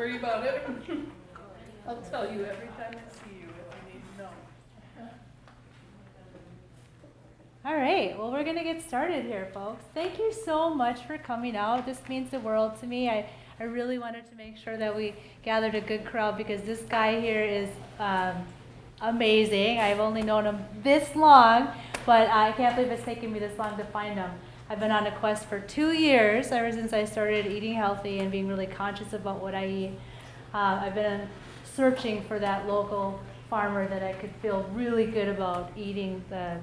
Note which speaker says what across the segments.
Speaker 1: worry about it. I'll tell you every time I see you if you need to know.
Speaker 2: All right, well, we're going to get started here, folks. Thank you so much for coming out. This means the world to me. I really wanted to make sure that we gathered a good crowd because this guy here is amazing. I've only known him this long, but I can't believe it's taken me this long to find him. I've been on a quest for 2 years, ever since I started eating healthy and being really conscious about what I eat. I've been searching for that local farmer that I could feel really good about eating the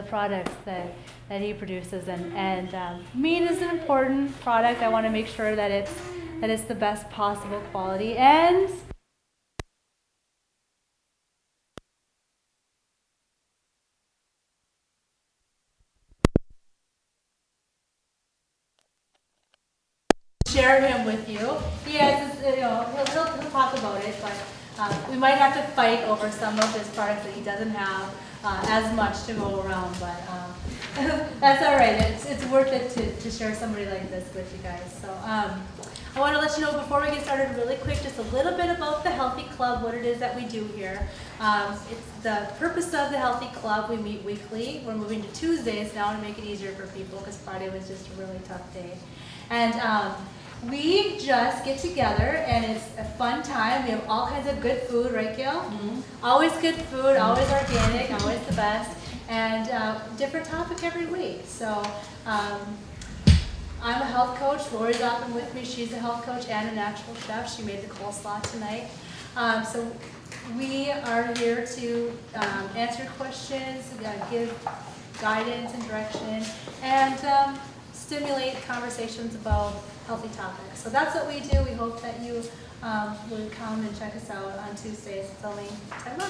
Speaker 2: products that he produces, and meat is an important product. I want to make sure that it's the best possible quality and share him with you. He has his, he'll talk about it, but we might have to fight over some of his products that he doesn't have as much to go around, but that's all right. It's worth it to share somebody like this with you guys. So I want to let you know before we get started really quick, just a little bit about the Healthy Club, what it is that we do here. It's the purpose of the Healthy Club. We meet weekly. We're moving to Tuesdays now to make it easier for people because Friday was just a really tough day. And we just get together and it's a fun time. We have all kinds of good food, right, Gail? Mm-hmm. Always good food, always organic, always the best, and different topic every week. So I'm a health coach. Lori's often with me. She's a health coach and a natural chef. She made the coleslaw tonight. So we are here to answer questions, give guidance and direction, and stimulate conversations about healthy topics. So that's what we do. We hope that you would come and check us out on Tuesdays. It's only $10.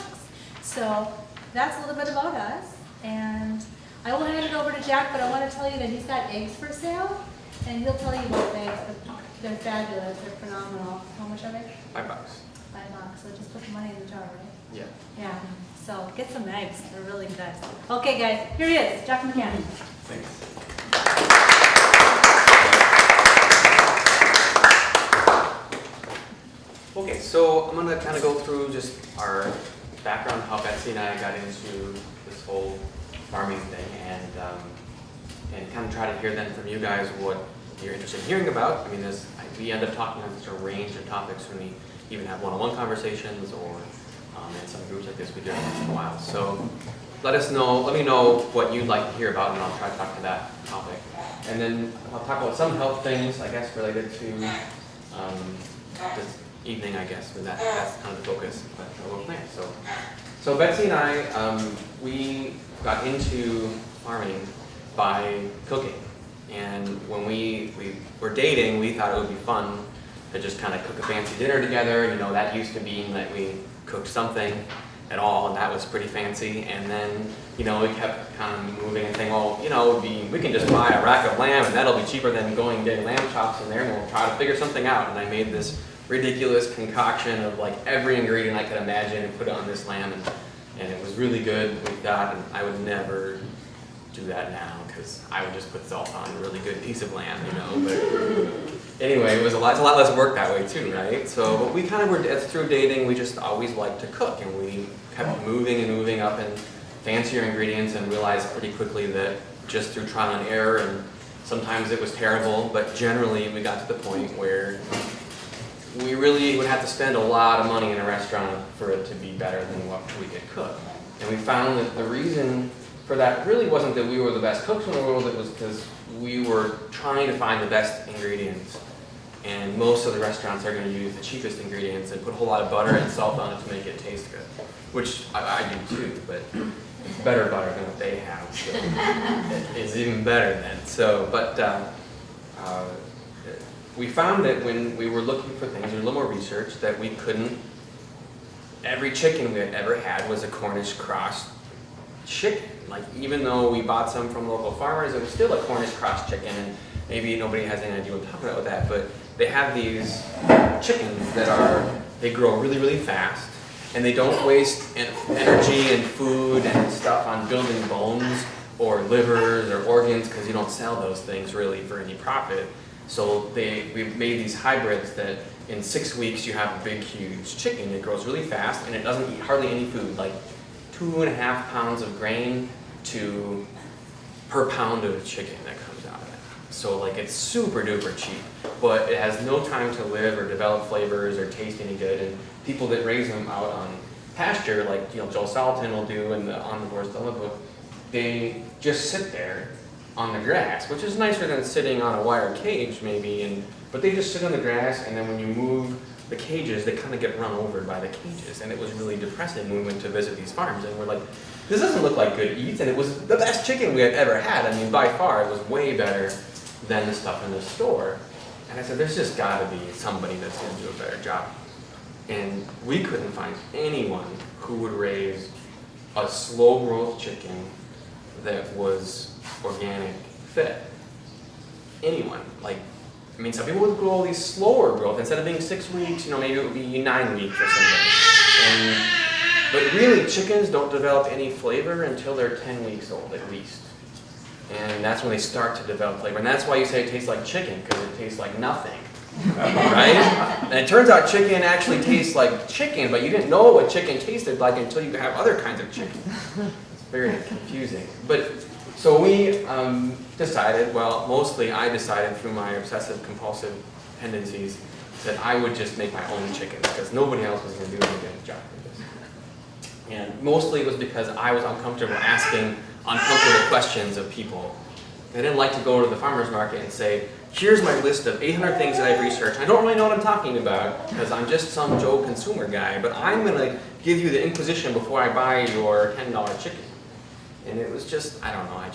Speaker 2: So that's a little bit about us. And I will hand it over to Jack, but I want to tell you that he's got eggs for sale, and he'll tell you about eggs. They're fabulous. They're phenomenal. How much are they?
Speaker 3: $5.
Speaker 2: $5. So just put the money in the jar, right?
Speaker 3: Yeah.
Speaker 2: Yeah. So get some eggs. They're really good. Okay, guys. Here he is, Jack McCann.
Speaker 3: Thanks. Okay, so I'm gonna kind of go through just our background, how Betsy and I got into this whole farming thing, and kind of try to hear then from you guys what you're interested in hearing about. I mean, we end up talking on such a range of topics when we even have one-on-one conversations, or in some groups like this we do it once in a while. So let me know what you'd like to hear about, and I'll try to talk to that topic. And then I'll talk about some health things, I guess, related to this evening, I guess, and that's kind of the focus. But we'll plan. So Betsy and I, we got into farming by cooking, and when we were dating, we thought it would be fun to just kind of cook a fancy dinner together. You know, that used to mean that we cooked something at all, and that was pretty fancy. And then, you know, we kept kind of moving and saying, well, you know, we can just buy a rack of lamb, and that'll be cheaper than going and getting lamb chops in there, and we'll try to figure something out. And I made this ridiculous concoction of like every ingredient I could imagine and put it on this lamb, and it was really good. We thought, and I would never do that now because I would just put salt on a really good piece of lamb, you know. But anyway, it's a lot less work that way too, right? So, but we kind of were, through dating, we just always liked to cook, and we kept moving and moving up in fancier ingredients, and realized pretty quickly that just through trial and error, and sometimes it was terrible, but generally we got to the point where we really would have to spend a lot of money in a restaurant for it to be better than what we could cook. And we found that the reason for that really wasn't that we were the best cooks in the world, it was because we were trying to find the best ingredients. And most of the restaurants are going to use the cheapest ingredients and put a whole lot of butter and salt on it to make it taste good. Which I do too, but it's better butter than what they have. So it's even better then. So, but we found that when we were looking for things, a little more research, that we couldn't, every chicken we had ever had was a Cornish cross chicken. Like, even though we bought some from local farmers, it was still a Cornish cross chicken, and maybe nobody has any idea what I'm talking about with that, but they have these chickens that they grow really, really fast, and they don't waste energy and food and stuff on building bones or livers or organs, because you don't sell those things really for any profit. So we made these hybrids that in 6 weeks you have a big, huge chicken. It grows really fast and it doesn't eat hardly any food, like 2.5 pounds of grain per pound of chicken that comes out of it. So like it's super duper cheap, but it has no time to live or develop flavors or taste any good. And people that raise them out on pasture, like Joe Salatin will do in the Omnivores Dilemma book, they just sit there on the grass, which is nicer than sitting on a wire cage maybe, but they just sit on the grass, and then when you move the cages, they kind of get run over by the cages, and it was really depressing when we went to visit these farms, and we're like, this doesn't look like good eats, and it was the best chicken we had ever had. I mean, by far, it was way better than the stuff in the store. And I said, there's just got to be somebody that's going to do a better job. And we couldn't find anyone who would raise a slow growth chicken that was organic fed. Anyone. Like, I mean, some people would grow these slower growth. Instead of being 6 weeks, maybe it would be 9 weeks or something. But really, chickens don't develop any flavor until they're 10 weeks old, at least. And that's when they start to develop flavor. And that's why you say it tastes like chicken, because it tastes like nothing. Right? And it turns out chicken actually tastes like chicken, but you didn't know what chicken tasted like until you have other kinds of chicken. It's very confusing. But so we decided, well, mostly I decided through my obsessive compulsive tendencies that I would just make my own chickens, because nobody else was going to do any good job for this. And mostly it was because I was uncomfortable asking uncomfortable questions of people. I didn't like to go to the farmer's market and say, here's my list of 800 things that I've researched. I don't really know what I'm talking about because I'm just some Joe consumer guy, but I'm going to give you the Inquisition before I buy your $10 chicken. And it was just, I don't know, I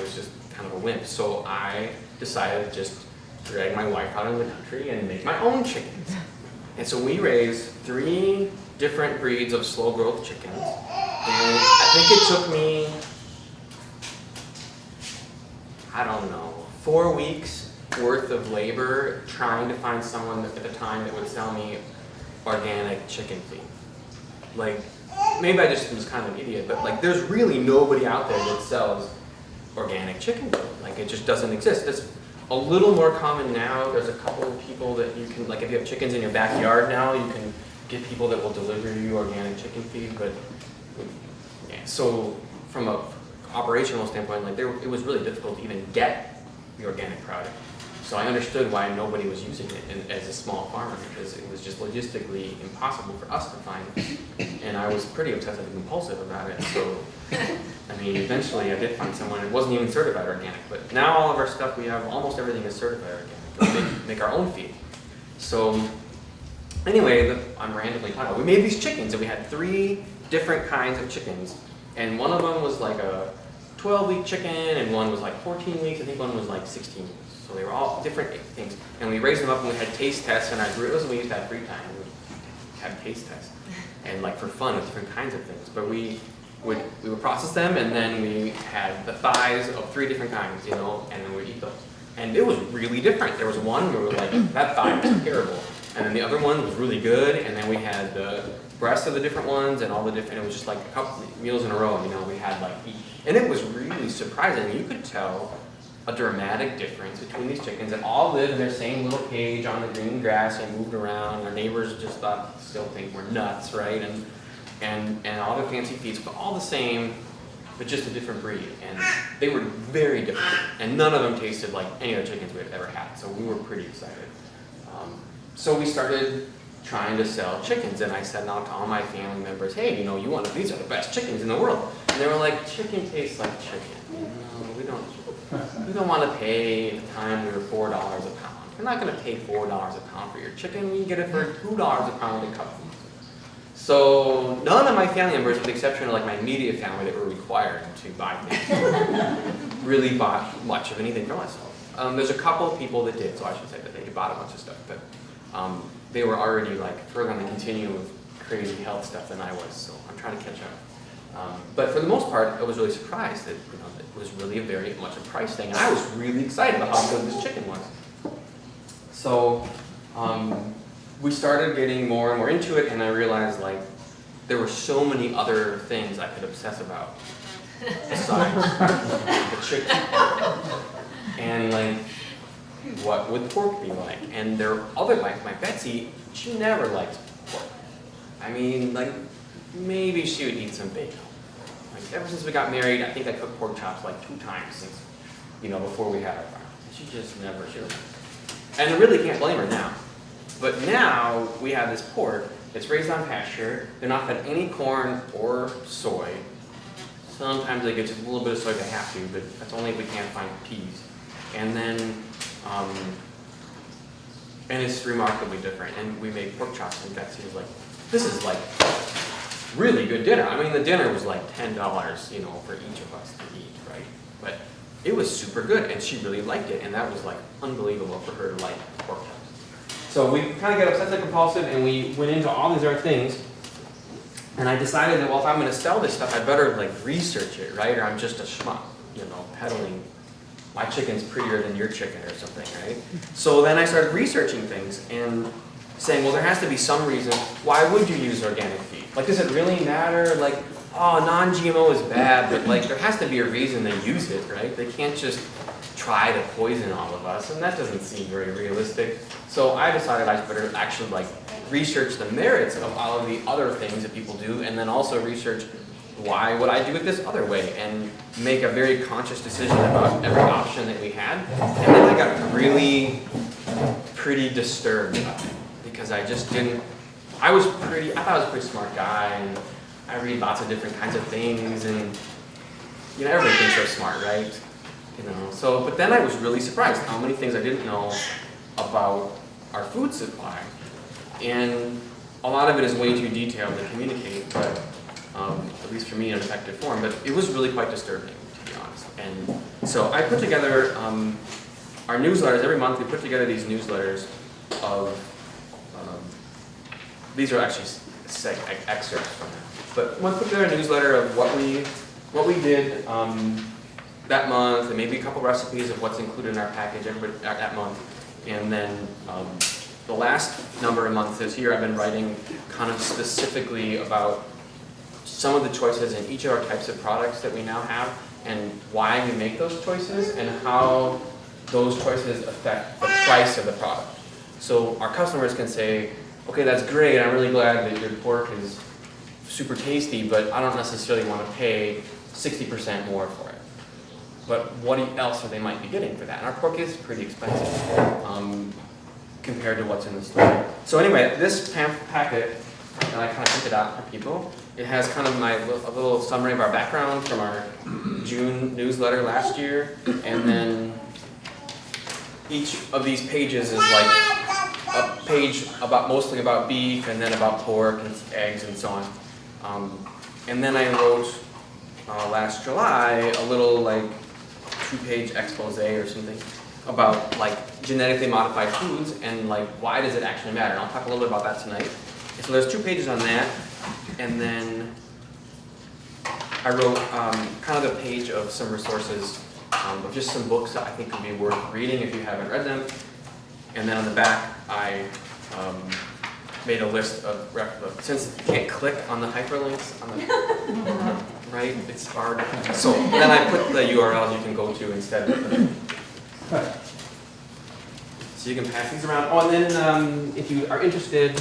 Speaker 3: was just kind of a wimp. So I decided to just drag my wife out in the country and make my own chickens. And so we raised 3 different breeds of slow growth chickens. And I think it took me, I don't know, 4 weeks worth of labor trying to find someone at the time that would sell me organic chicken feed. Like, maybe I just was kind of an idiot, but like there's really nobody out there that sells organic chicken feed. Like it just doesn't exist. It's a little more common now. There's a couple of people that you can, like if you have chickens in your backyard now, you can get people that will deliver you organic chicken feed, but yeah. So from a operational standpoint, like it was really difficult to even get the organic product. So I understood why nobody was using it as a small farmer, because it was just logistically impossible for us to find it. And I was pretty obsessive and compulsive about it. So, I mean, eventually I did find someone. It wasn't even certified organic, but now all of our stuff, we have almost everything is certified organic. We make our own feed. So anyway, I'm randomly talking about, we made these chickens, and we had 3 different kinds of chickens. And one of them was like a 12-week chicken, and one was like 14 weeks. I think one was like 16 weeks. So they were all different things. And we raised them up, and we had taste tests, and we used to have free time. We would have taste tests, and like for fun with different kinds of things. But we would process them, and then we had the thighs of 3 different kinds, and then we'd eat those. And it was really different. There was one where we were like, that thigh was terrible. And then the other one was really good, and then we had the breasts of the different ones and all the different, it was just like a couple meals in a row, we had like each. And it was really surprising. You could tell a dramatic difference between these chickens that all lived in their same little cage on the green grass and moved around. Their neighbors just still think we're nuts, right? And all their fancy feeds, but all the same, but just a different breed. And they were very different. And none of them tasted like any other chickens we had ever had. So we were pretty excited. So we started trying to sell chickens, and I said out to all my family members, hey, these are the best chickens in the world. And they were like, chicken tastes like chicken. We don't want to pay, at the time we were $4 a pound. You're not going to pay $4 a pound for your chicken. You get it for $2 a pound in cup. So none of my family members, with the exception of like my immediate family that were required to buy things, really bought much of anything from us. There's a couple of people that did, so I should say that they bought a bunch of stuff, but they were already like further on the continuum of crazy health stuff than I was, so I'm trying to catch up. But for the most part, I was really surprised that it was really very much a price thing, and I was really excited about how good this chicken was. So we started getting more and more into it, and I realized like there were so many other things I could obsess about besides the chicken. And like what would pork be like? And their other wife, my Betsy, she never liked pork. I mean, like, maybe she would eat some bacon. Like, ever since we got married, I think I cooked pork chops like 2 times since, before we had our farm. She just never should. And I really can't blame her now. But now we have this pork. It's raised on pasture. They're not fed any corn or soy. Sometimes they get just a little bit of soy if they have to, but that's only if we can't find peas. And then, and it's remarkably different. And we made pork chops, and Betsy was like, this is like really good dinner. I mean, the dinner was like $10, for each of us to eat, right? But it was super good, and she really liked it, and that was like unbelievable for her to like pork chops. So we kind of got obsessive compulsive, and we went into all these other things. And I decided that, well, if I'm going to sell this stuff, I better like research it, right? Or I'm just a schmuck, peddling. My chicken's prettier than your chicken or something, right? So then I started researching things and saying, well, there has to be some reason. Why would you use organic feed? Like, does it really matter? Like, oh, non-GMO is bad, but like, there has to be a reason they use it, right? They can't just try to poison all of us, and that doesn't seem very realistic. So I decided I better actually like research the merits of all of the other things that people do, and then also research why would I do it this other way, and make a very conscious decision about every option that we had. And then I got really pretty disturbed because I just didn't, I thought I was a pretty smart guy, and I read lots of different kinds of things, and everybody thinks they're smart, right? But then I was really surprised how many things I didn't know about our food supply. And a lot of it is way too detailed to communicate, but at least for me in an effective form, but it was really quite disturbing, to be honest. And so I put together our newsletters. Every month we put together these newsletters of, these are actually excerpts from them. But I put together a newsletter of what we did that month, and maybe a couple recipes of what's included in our package that month. And then the last number of months this year, I've been writing kind of specifically about some of the choices in each of our types of products that we now have, and why we make those choices, and how those choices affect the price of the product. So our customers can say, okay, that's great, I'm really glad that your pork is super tasty, but I don't necessarily want to pay 60% more for it. But what else are they might be getting for that? And our pork is pretty expensive compared to what's in the store. So anyway, this packet that I kind of printed out for people, it has kind of a little summary of our background from our June newsletter last year, and then each of these pages is like a page mostly about beef, and then about pork and eggs and so on. And then I wrote last July a little like 2-page expose or something about like genetically modified foods, and like why does it actually matter. And I'll talk a little bit about that tonight. So there's 2 pages on that, and then I wrote kind of a page of some resources, of just some books that I think would be worth reading if you haven't read them. And then on the back I made a list of, since you can't click on the hyperlinks on the right, it's hard. So then I put the URLs you can go to instead. So you can pass these around. Oh, and then if you are interested,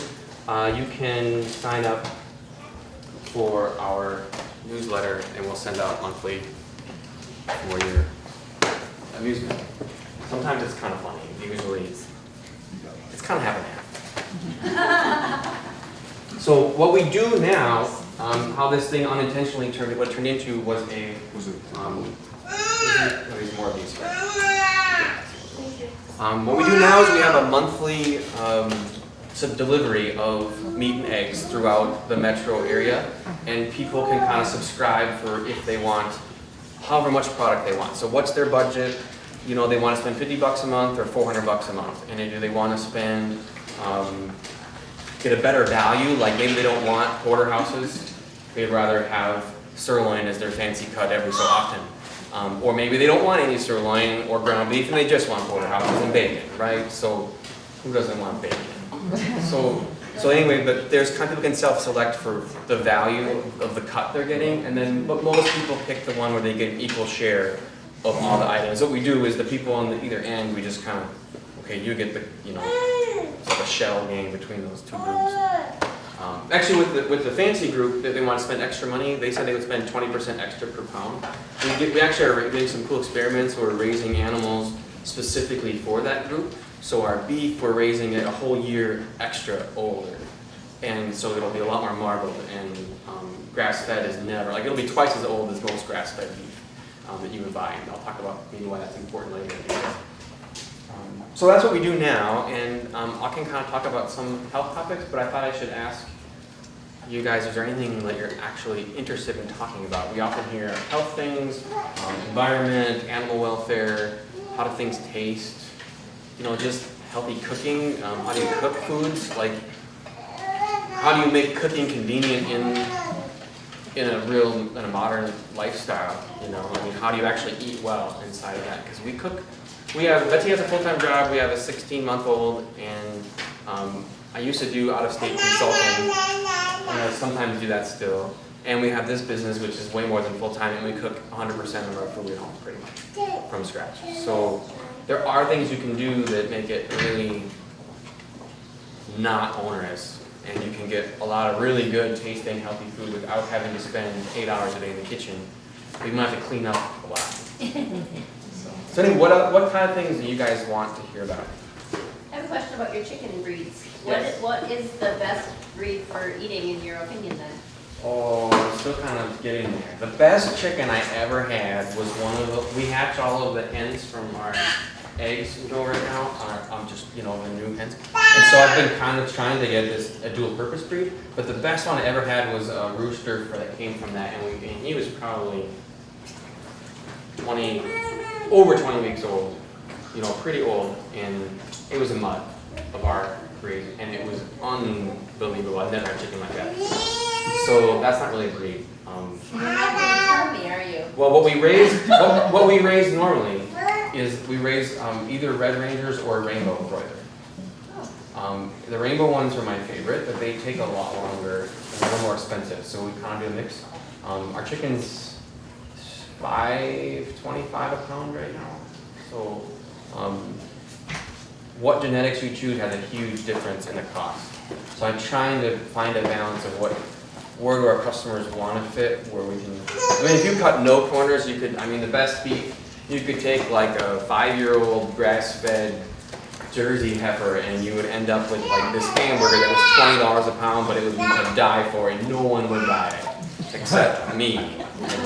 Speaker 3: you can sign up for our newsletter, and we'll send out monthly for your amusement. Sometimes it's kind of funny. Usually it's kind of half and half. So what we do now, how this thing unintentionally turned into was a, there's more of these. What we do now is we have a monthly delivery of meat and eggs throughout the metro area, and people can kind of subscribe for if they want however much product they want. So what's their budget? They want to spend $50 a month or $400 a month, and do they want to spend get a better value? Like maybe they don't want porterhouses; they'd rather have sirloin as their fancy cut every so often. Or maybe they don't want any sirloin or ground beef, and they just want porterhouses and bacon, right? So who doesn't want bacon? So anyway, but there's kind of people can self-select for the value of the cut they're getting, and then but most people pick the one where they get an equal share of all the items. What we do is the people on the either end, we just kind of, okay, you get the, you know, it's like a shell game between those two groups. Actually, with the fancy group, that they want to spend extra money, they said they would spend 20% extra per pound. We actually are doing some cool experiments where we're raising animals specifically for that group. So our beef, we're raising it a whole year extra older. And so it'll be a lot more marbled, and grass-fed is never, like it'll be twice as old as most grass-fed beef that you would buy. And I'll talk about maybe why that's important later. So that's what we do now, and I can kind of talk about some health topics, but I thought I should ask you guys, is there anything that you're actually interested in talking about? We often hear health things, environment, animal welfare, how do things taste, you know, just healthy cooking, how do you cook foods, like how do you make cooking convenient in a modern lifestyle, you know, I mean, how do you actually eat well inside of that, because Betsy has a full-time job, we have a 16-month-old, and I used to do out-of-state consulting, and I sometimes do that still. And we have this business, which is way more than full-time, and we cook 100% of our food at home, pretty much, from scratch. So there are things you can do that make it really not onerous, and you can get a lot of really good tasting, healthy food without having to spend 8 hours a day in the kitchen. You might have to clean up a lot. So anyway, what kind of things do you guys want to hear about?
Speaker 4: I have a question about your chicken breeds.
Speaker 3: Yes.
Speaker 4: What is the best breed for eating in your opinion then?
Speaker 3: Oh, I'm still kind of getting there. The best chicken I ever had was one of the, we hatch all of the hens from our eggs we go right now, just, you know, the new hens. And so I've been kind of trying to get a dual purpose breed, but the best one I ever had was a rooster that came from that, and he was probably over 20 weeks old, you know, pretty old, and it was a mud of our breed, and it was unbelievable. I've never had chicken like that. So that's not really a breed.
Speaker 4: You're not going to tell me, are you?
Speaker 3: Well, what we raise normally is we raise either Red Rangers or Rainbow broiler. The rainbow ones are my favorite, but they take a lot longer and they're a little more expensive, so we kind of do a mix. Our chicken's $5.25 a pound right now. So what genetics you choose has a huge difference in the cost. So I'm trying to find a balance of where do our customers want to fit, where we can, I mean, if you cut no corners, you could, I mean, the best beef, you could take like a 5-year-old grass-fed Jersey heifer and you would end up with like this hamburger that was $20 a pound, but it would be to die for, and no one would buy it, except me. And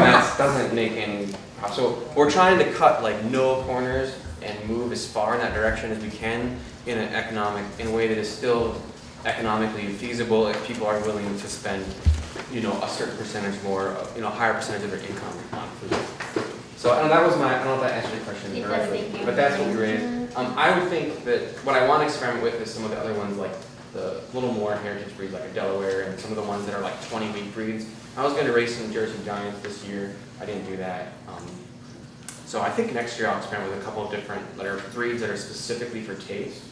Speaker 3: that doesn't make any profit. So we're trying to cut like no corners and move as far in that direction as we can in a way that is still economically feasible if people are willing to spend, you know, a certain percentage more, you know, a higher percentage of their income on food. So I don't know if that answered your question directly, but that's what we raised. I would think that what I want to experiment with is some of the other ones, like the little more heritage breeds, like a Delaware, and some of the ones that are like 20-week breeds. I was going to raise some Jersey Giants this year. I didn't do that. So I think next year I'll experiment with a couple of different breeds that are specifically for taste.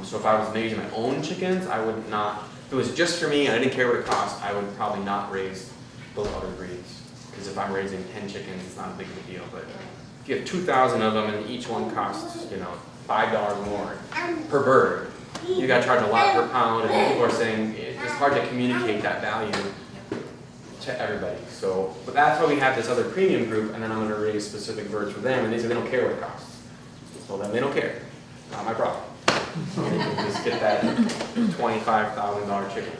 Speaker 3: So if I was raising my own chickens, I would not, if it was just for me and I didn't care what it cost, I would probably not raise those other breeds. Because if I'm raising 10 chickens, it's not a big of a deal. But if you have 2,000 of them and each one costs, you know, $5 more per bird, you got to charge a lot per pound, and people are saying it's hard to communicate that value to everybody. So, but that's why we have this other premium group, and then I'm going to raise specific birds for them, and they say they don't care what it costs. So then they don't care. Not my problem. You can just get that $25,000 chicken.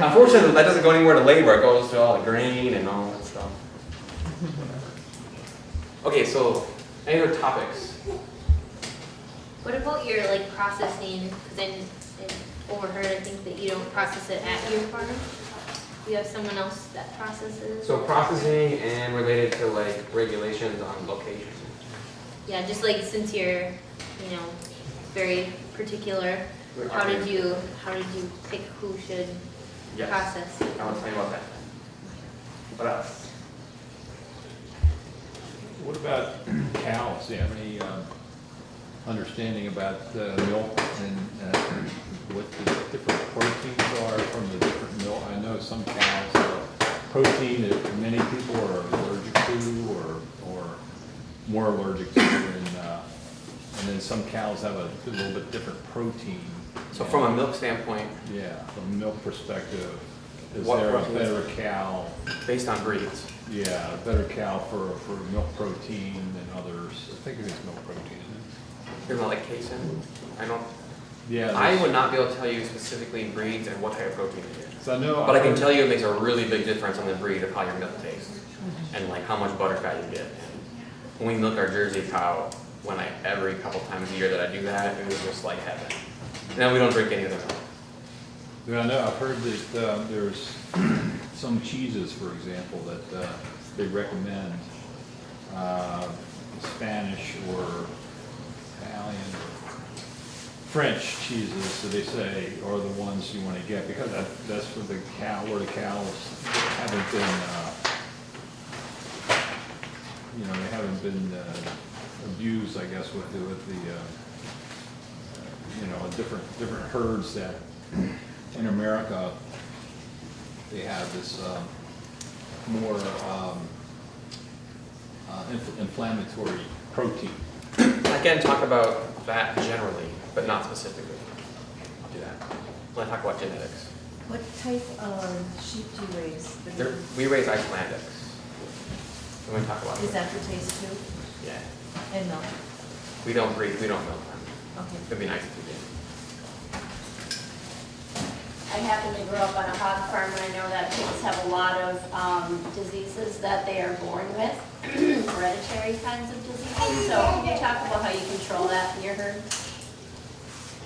Speaker 3: Unfortunately, that doesn't go anywhere to labor. It goes to all the grain and all that stuff. Okay, so any other topics?
Speaker 4: What about your like processing? Because I overheard, I think that you don't process it at your farm. You have someone else that processes.
Speaker 3: So processing and related to like regulations on location.
Speaker 4: Yeah, just like since you're, you know, very particular. How did you pick who should process?
Speaker 3: I want to tell you about that. What else?
Speaker 5: What about cows? Do you have any understanding about milk and what the different proteins are from the different milk? I know some cows protein that many people are allergic to or more allergic to, and then some cows have a little bit different protein.
Speaker 3: So from a milk standpoint,
Speaker 5: Yeah, from a milk perspective, is
Speaker 3: What
Speaker 5: there a
Speaker 3: proteins?
Speaker 5: better cow?
Speaker 3: based on breeds,
Speaker 5: Yeah, a better cow for milk protein than others. I think it is milk protein, isn't
Speaker 3: you're not like casein, I don't,
Speaker 5: it? Yeah.
Speaker 3: I would not be able to tell you specifically breeds and what type of protein it is.
Speaker 5: So I know.
Speaker 3: But I can tell you it makes a really big difference on the breed of how your milk tastes and like how much butterfat you get. And when we milk our Jersey cow, every couple times a year that I do that, it was just like heaven. Now we don't drink any other milk.
Speaker 5: Yeah, I know, I've heard that there's some cheeses, for example, that they recommend, Spanish or Italian or French cheeses, that they say are the ones you want to get, because that's for the cow, where the cows haven't been, they haven't been abused, I guess, with the different herds that in America, they have this more inflammatory protein.
Speaker 3: I can talk about that generally, but not specifically. I'll do that. When I talk about genetics.
Speaker 6: What type of sheep do you raise?
Speaker 3: We raise Icelandics. When we talk about
Speaker 6: Is
Speaker 3: it.
Speaker 6: that for taste too?
Speaker 3: Yeah.
Speaker 6: And milk?
Speaker 3: We don't breed, we don't milk them.
Speaker 6: Okay.
Speaker 3: It'd be nice if we did.
Speaker 7: I happen to grow up on a hog farm, and I know that pigs have a lot of diseases that they are born with, hereditary kinds of diseases. So can you talk about how you control that in your herd?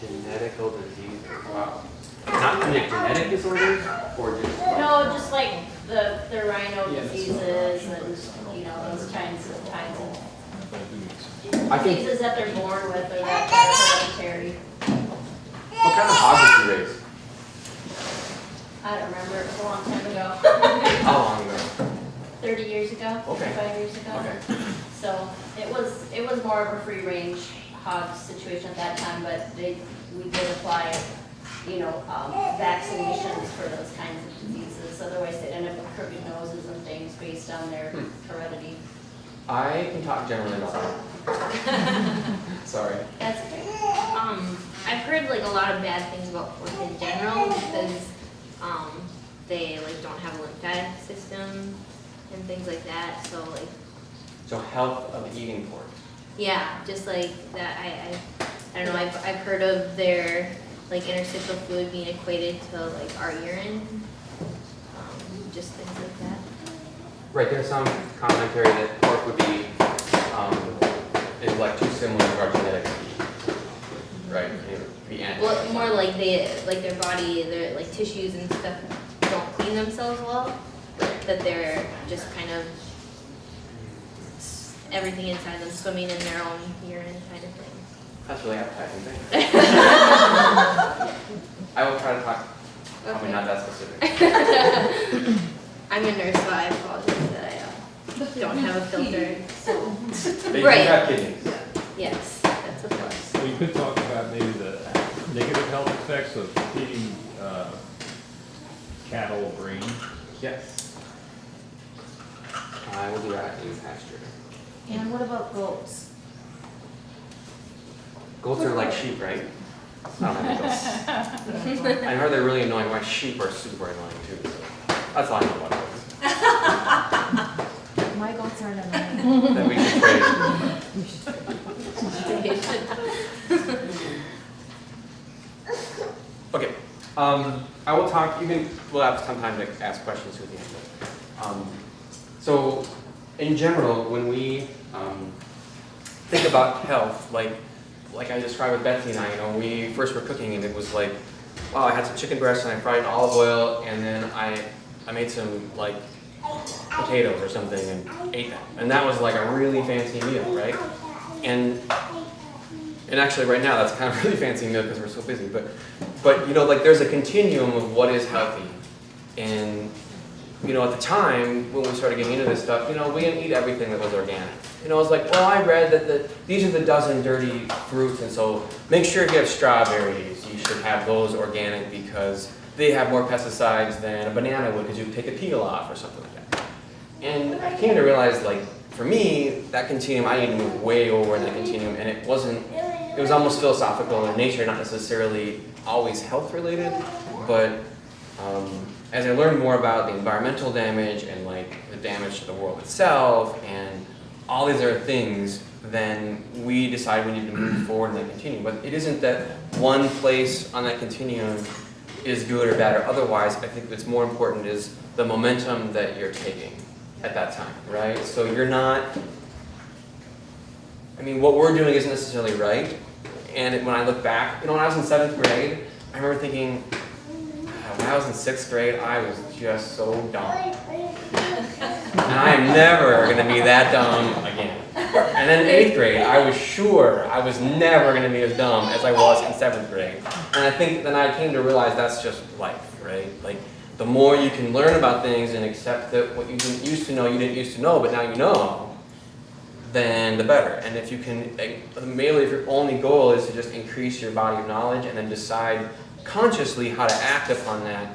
Speaker 3: Genetical disease. Wow. Not genetic disorders, or just?
Speaker 7: No, just like the rhino diseases and, those kinds of
Speaker 3: I think.
Speaker 7: diseases that they're born with or that are hereditary.
Speaker 3: What kind of hogs did you raise?
Speaker 7: I don't remember, it was a long time ago.
Speaker 3: How long ago?
Speaker 7: 30 years ago,
Speaker 3: Okay.
Speaker 7: 35 years ago.
Speaker 3: Okay.
Speaker 7: So it was more of a free range hog situation at that time, but we did apply, vaccinations for those kinds of diseases. Otherwise, they'd end up with crooked noses and things based on their heredity.
Speaker 3: I can talk generally about that. Sorry.
Speaker 7: That's okay.
Speaker 4: I've heard like a lot of bad things about pork in general because they like don't have a lymphatic system and things like that. So like
Speaker 3: So health of eating pork.
Speaker 4: yeah, just like that. I don't know. I've heard of their like interstitial fluid being equated to like our urine, just things like that.
Speaker 3: Right, there's some commentary that pork would be, is like too similar to our genetics. Right, it would be
Speaker 4: Well, more like their body, their like tissues and stuff don't clean themselves well. That they're just kind of everything inside them swimming in their own urine kind of thing.
Speaker 3: That's really appetizing thing. I will try to talk, probably not that specific.
Speaker 4: I'm a nurse, so I apologize that I don't have a filter. So
Speaker 3: They do
Speaker 4: Right.
Speaker 3: have kidneys.
Speaker 4: yes, that's a plus.
Speaker 5: Well, you could talk about maybe the negative health effects of feeding cattle grain.
Speaker 3: Yes. I will do that in pasture.
Speaker 6: And what about goats?
Speaker 3: Goats are like sheep, right? I don't have any goats. I heard they're really annoying. My sheep are super annoying too. So that's all I know about goats.
Speaker 6: My goats aren't annoying.
Speaker 3: That we should trade. Okay. I will talk. We'll have some time to ask questions at the end. So, in general, when we think about health, like I described with Betsy and I, when we first were cooking, and it was like, wow, I had some chicken breast and I fried in olive oil, and then I made some like potatoes or something and ate them, and that was like a really fancy meal, right? And actually, right now, that's kind of a really fancy meal because we're so busy. But like there's a continuum of what is healthy, and at the time when we started getting into this stuff, we didn't eat everything that was organic. I was like, well, I read that these are the dozen dirty fruits, and so make sure if you have strawberries, you should have those organic because they have more pesticides than a banana would because you take a peel off or something like that. And I came to realize, like, for me, that continuum, I need to move way over in that continuum, and it was almost philosophical in nature, not necessarily always health related, but as I learned more about the environmental damage and like the damage to the world itself and all these other things, then we decided we need to move forward in that continuum. But it isn't that one place on that continuum is good or bad or otherwise. I think what's more important is the momentum that you're taking at that time, right? So you're not, I mean, what we're doing isn't necessarily right. And when I look back, when I was in 7th grade, I remember thinking, when I was in 6th grade, I was just so dumb. And I am never going to be that dumb again. And then in 8th grade, I was sure I was never going to be as dumb as I was in 7th grade. And I think then I came to realize that's just life, right? Like, the more you can learn about things and accept that what you didn't used to know, you didn't used to know, but now you know, then the better. And if you can, mainly if your only goal is to just increase your body of knowledge and then decide consciously how to act upon that,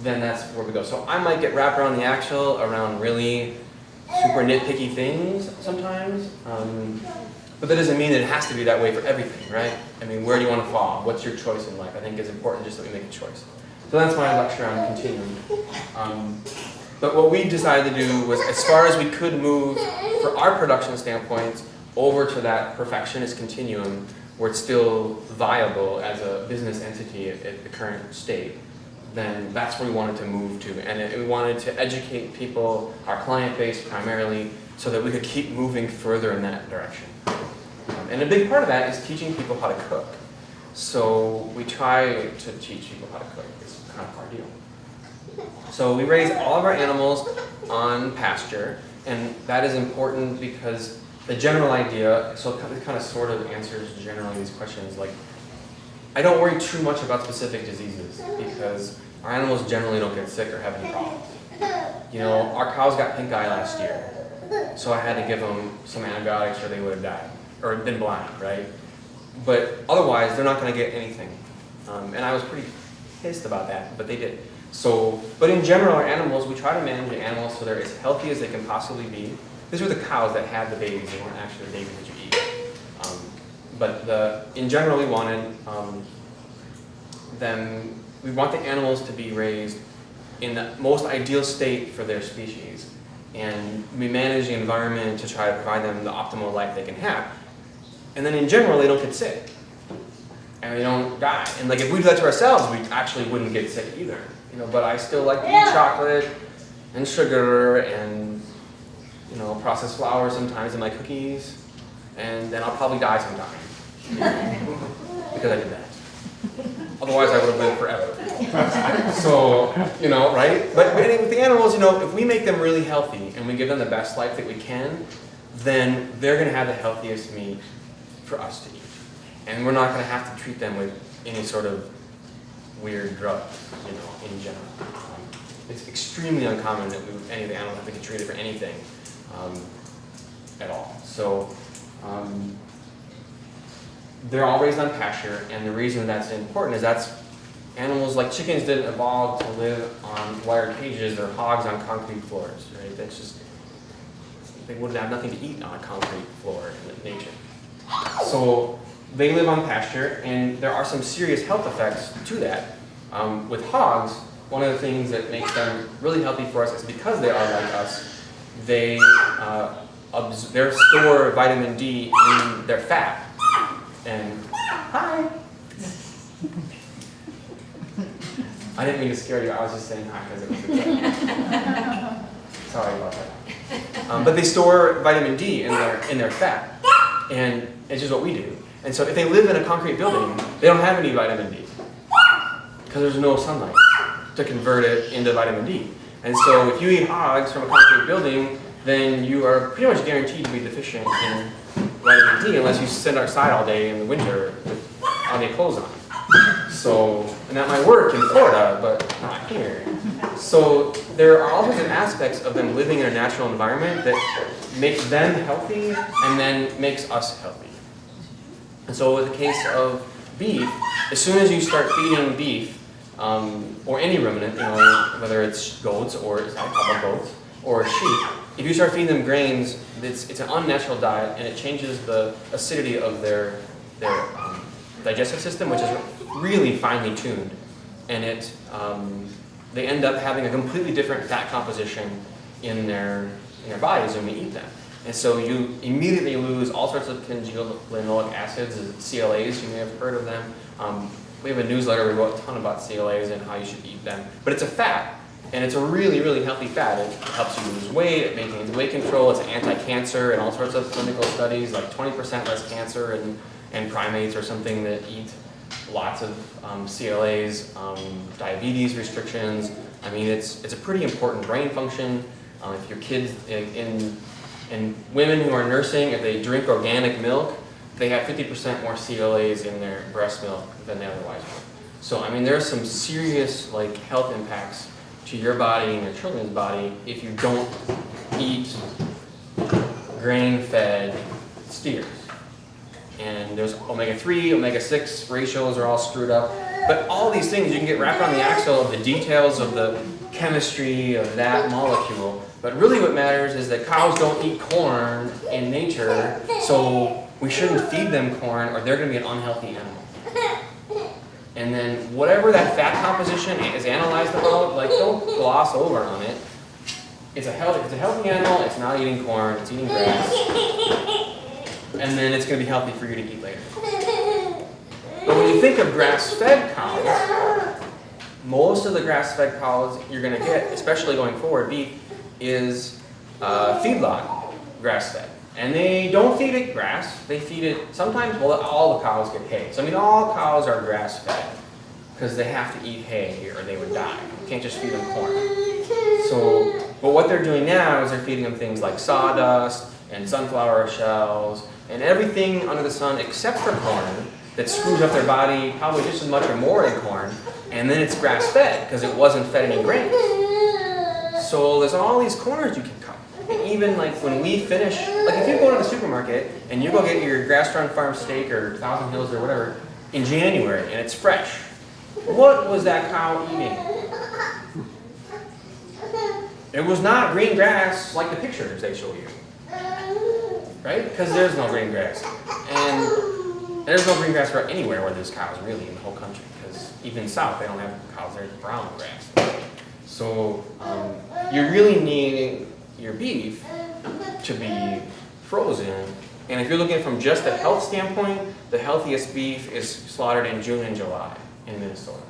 Speaker 3: then that's where we go. So I might get wrapped around the axle around really super nitpicky things sometimes, but that doesn't mean that it has to be that way for everything, right? I mean, where do you want to fall? What's your choice in life? I think it's important just that we make a choice. So that's my lecture on continuum. But what we decided to do was, as far as we could move, for our production standpoint, over to that perfectionist continuum where it's still viable as a business entity at the current state, then that's where we wanted to move to. And we wanted to educate people, our client base primarily, so that we could keep moving further in that direction. And a big part of that is teaching people how to cook. So we try to teach people how to cook. It's kind of our deal. So we raise all of our animals on pasture, and that is important because the general idea, so it kind of sort of answers generally these questions, like, I don't worry too much about specific diseases because our animals generally don't get sick or have any problems. You know, our cows got pink eye last year, so I had to give them some antibiotics or they would have died, or been blind, right? But otherwise, they're not going to get anything. And I was pretty pissed about that, but they did. So, but in general, our animals, we try to manage the animals so they're as healthy as they can possibly be. These were the cows that had the babies. They weren't actually the babies that you eat. But in general, we wanted we want the animals to be raised in the most ideal state for their species. And we manage the environment to try to provide them the optimal life they can have. And then in general, they don't get sick. And they don't die. And like if we do that to ourselves, we actually wouldn't get sick either. You know, but I still like to eat chocolate and sugar and, you know, processed flour sometimes in my cookies. And then I'll probably die sometime. Because I did that. Otherwise I would have lived forever. So, you know, right? But with the animals, you know, if we make them really healthy and we give them the best life that we can, then they're going to have the healthiest meat for us to eat. And we're not going to have to treat them with any sort of weird drug, you know, in general. It's extremely uncommon that any of the animals have to get treated for anything at all. So they're all raised on pasture, and the reason that's important is that's animals like chickens didn't evolve to live on wire cages or hogs on concrete floors, right? That's just, they would have nothing to eat on a concrete floor in nature. So they live on pasture, and there are some serious health effects to that. With hogs, one of the things that makes them really healthy for us is because they are like us, they store vitamin D in their fat. And hi. I didn't mean to scare you. I was just saying hi because it was a joke. Sorry about that. But they store vitamin D in their fat, and it's just what we do. And so if they live in a concrete building, they don't have any vitamin D because there's no sunlight to convert it into vitamin D. And so if you eat hogs from a concrete building, then you are pretty much guaranteed to be deficient in vitamin D unless you sit outside all day in the winter with all your clothes on. So, and that might work in Florida, but not here. So there are all kinds of aspects of them living in a natural environment that makes them healthy and then makes us healthy. And so in the case of beef, as soon as you start feeding beef or any ruminant, whether it's goats or it's not called goats or sheep, if you start feeding them grains, it's an unnatural diet and it changes the acidity of their digestive system, which is really finely tuned, and they end up having a completely different fat composition in their bodies when we eat them. And so you immediately lose all sorts of conjugal linoleic acids, CLAs, you may have heard of them. We have a newsletter, we wrote a ton about CLAs and how you should eat them. But it's a fat, and it's a really, really healthy fat. It helps you lose weight, it maintains weight control, it's anti-cancer in all sorts of clinical studies, like 20% less cancer in primates or something that eat lots of CLAs, diabetes restrictions. I mean, it's a pretty important brain function. If your kids in women who are nursing, if they drink organic milk, they have 50% more CLAs in their breast milk than they otherwise would. So, I mean, there's some serious health impacts to your body and your children's body if you don't eat grain-fed steers. And there's omega-3, omega-6 ratios are all screwed up. But all these things, you can get wrapped around the axle of the details of the chemistry of that molecule. But really what matters is that cows don't eat corn in nature, so we shouldn't feed them corn or they're going to be an unhealthy animal. And then whatever that fat composition is analyzed about, don't gloss over on it. It's a healthy animal, it's not eating corn, it's eating grass. And then it's going to be healthy for you to eat later. But when you think of grass-fed cows, most of the grass-fed cows you're going to get, especially going forward, beef, is feedlot grass-fed. And they don't feed it grass, they feed it, sometimes, all the cows get hay. So I mean, all cows are grass-fed because they have to eat hay or they would die. You can't just feed them corn. So, but what they're doing now is they're feeding them things like sawdust and sunflower shells and everything under the sun except for corn that screws up their body probably just as much or more than corn, and then it's grass-fed because it wasn't fed any grains. So there's all these corners you can cut. And even when we finish, if you go to the supermarket and you go get your grass-run farm steak or Thousand Hills or whatever in January and it's fresh, what was that cow eating? It was not green grass like the pictures they show you, right? Because there's no green grass. And there's no green grass anywhere where there's cows really in the whole country, because even south they don't have cows, there's brown grass. So you really need your beef to be frozen. And if you're looking from just a health standpoint, the healthiest beef is slaughtered in June and July in Minnesota.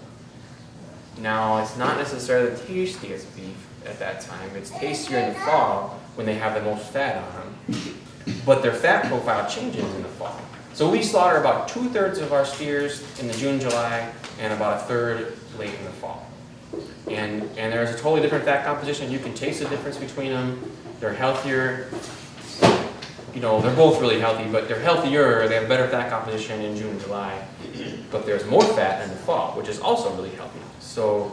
Speaker 3: Now, it's not necessarily the tastiest beef at that time. It's tastier in the fall when they have the most fat on them. But their fat profile changes in the fall. So we slaughter about 2/3 of our steers in the June, July, and about 1/3 late in the fall. And there's a totally different fat composition. You can taste the difference between them. They're healthier. They're both really healthy, but they're healthier. They have better fat composition in June and July. But there's more fat in the fall, which is also really healthy. So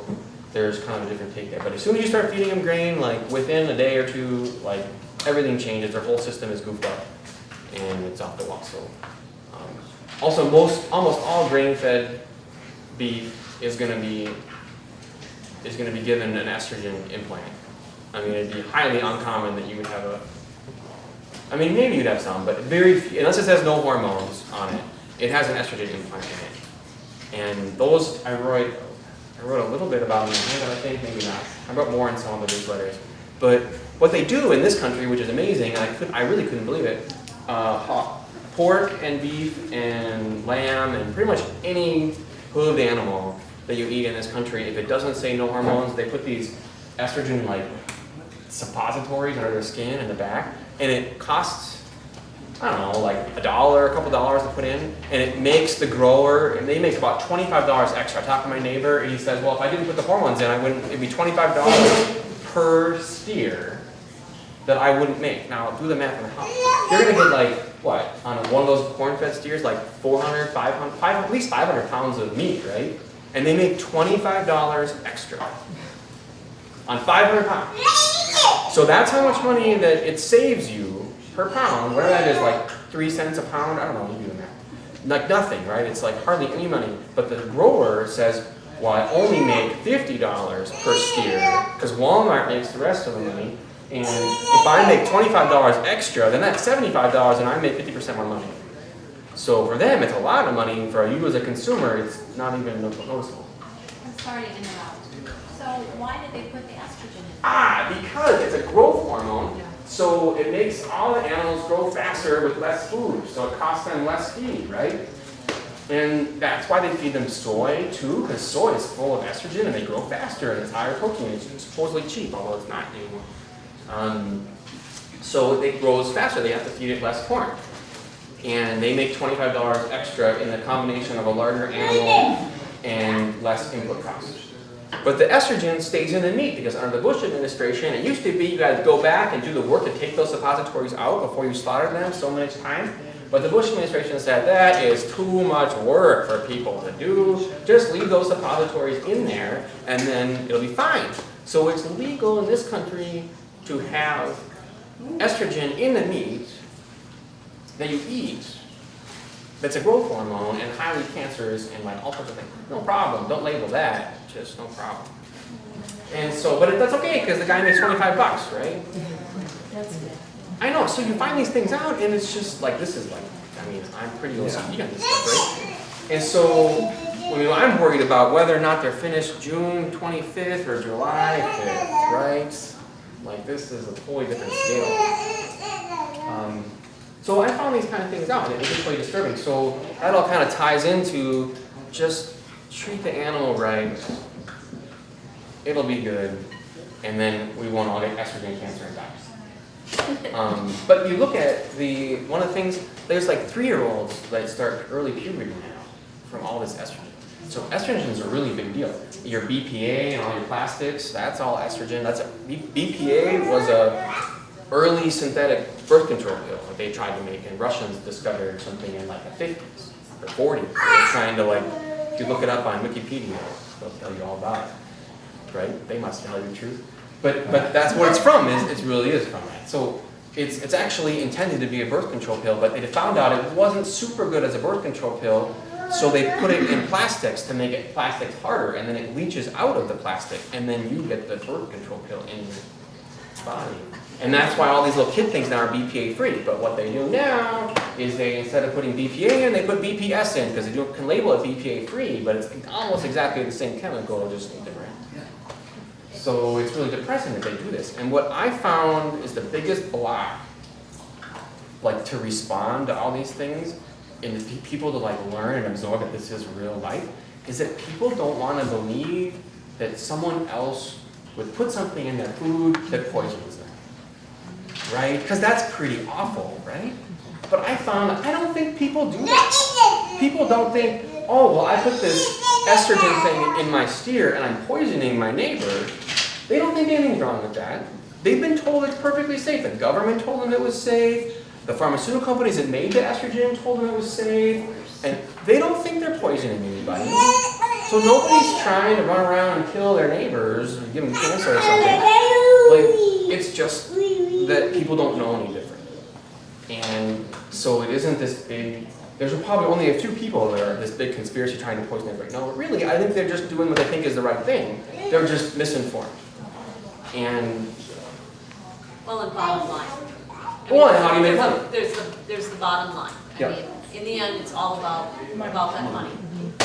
Speaker 3: there's kind of a different take there. But as soon as you start feeding them grain, within a day or two, everything changes. Their whole system is goofed up, and it's off the wall. So also, almost all grain-fed beef is going to be given an estrogen implant. I mean, it'd be highly uncommon that you would have maybe you'd have some, but very few, unless it has no hormones on it, it has an estrogen implant in it. And those, I wrote a little bit about them in here, I think, maybe not. I wrote more in some of the newsletters. But what they do in this country, which is amazing, and I really couldn't believe it, pork and beef and lamb and pretty much any hooved animal that you eat in this country, if it doesn't say no hormones, they put these estrogen suppositories under their skin in the back, and it costs, I don't know, $1, a couple dollars to put in, and it makes the grower, and they make about $25 extra. I talked to my neighbor, and he says, well, if I didn't put the hormones in, it'd be $25 per steer that I wouldn't make. Now, do the math on how. You're gonna get what, on one of those corn-fed steers, 400, 500, at least 500 pounds of meat, right? And they make $25 extra on 500 pounds. So that's how much money that it saves you per pound, whatever that is, 3 cents a pound, I don't know, you do the math. Nothing, right? It's hardly any money. But the grower says, Well, I only make $50 per steer because Walmart makes the rest of the money. And if I make $25 extra, then that's $75 and I make 50% more money. So for them, it's a lot of money. For you as a consumer, it's not even noticeable.
Speaker 6: I'm sorry to interrupt. So why did they put the estrogen in?
Speaker 3: Because it's a growth hormone. So it makes all the animals grow faster with less food. So it costs them less feed, right? And that's why they feed them soy too, because soy is full of estrogen and they grow faster and it's higher protein. It's supposedly cheap, although it's not anymore. So it grows faster. They have to feed it less corn. And they make $25 extra in the combination of a larger animal and less input costs. But the estrogen stays in the meat because under the Bush administration, it used to be you guys go back and do the work to take those suppositories out before you slaughter them so many times. But the Bush administration said that is too much work for people to do. Just leave those suppositories in there and then it'll be fine. So it's legal in this country to have estrogen in the meat that you eat that's a growth hormone and highly cancerous and like all sorts of things. No problem. Don't label that. Just no problem. And so, but that's okay because the guy makes $25, right?
Speaker 6: That's good.
Speaker 3: I know. So you find these things out and it's just like, this is like, I mean, I'm pretty OCD on this stuff, right? And so, I'm worried about whether or not they're finished June 25th or July 5th, right? Like this is a totally different scale. So I found these kind of things out and it was just really disturbing. So that all kind of ties into just treat the animal right, it'll be good, and then we won't all get estrogen cancer and die. But you look at one of the things, there's like 3-year-olds that start early puberty now from all this estrogen. So estrogen is a really big deal. Your BPA and all your plastics, that's all estrogen. BPA was a early synthetic birth control pill that they tried to make, and Russians discovered something in like the 50s or 40s. They were trying to like, if you look it up on Wikipedia, they'll tell you all about it, right? They must tell you the truth. But that's what it's from, it really is from that. So it's actually intended to be a birth control pill, but they found out it wasn't super good as a birth control pill, so they put it in plastics to make it plastics harder, and then it leaches out of the plastic, and then you get the birth control pill in your body. And that's why all these little kid things now are BPA free. But what they do now is they, instead of putting BPA in, they put BPS in, because they can label it BPA free, but it's almost exactly the same chemical, just different. So it's really depressing that they do this. And what I found is the biggest block, like to respond to all these things, and people to like learn and absorb that this is real life, is that people don't want to believe that someone else would put something in their food that poisons them. Right? Because that's pretty awful, right? But I found I don't think people do that. People don't think, oh, well, I put this estrogen thing in my steer and I'm poisoning my neighbor. They don't think anything's wrong with that. They've been told it's perfectly safe. The government told them it was safe. The pharmaceutical companies that made the estrogen told them it was safe. And they don't think they're poisoning anybody. So nobody's trying to run around and kill their neighbors and give them cancer or something. Like, it's just that people don't know any different. And so it isn't this big, there's probably only a few people that are this big conspiracy trying to poison everybody. No, really, I think they're just doing what they think is the right thing. They're just misinformed. And
Speaker 8: Well, the bottom line.
Speaker 3: well, and how do you make money?
Speaker 8: There's the bottom line.
Speaker 3: Yeah.
Speaker 8: I mean, in the end, it's all about that money.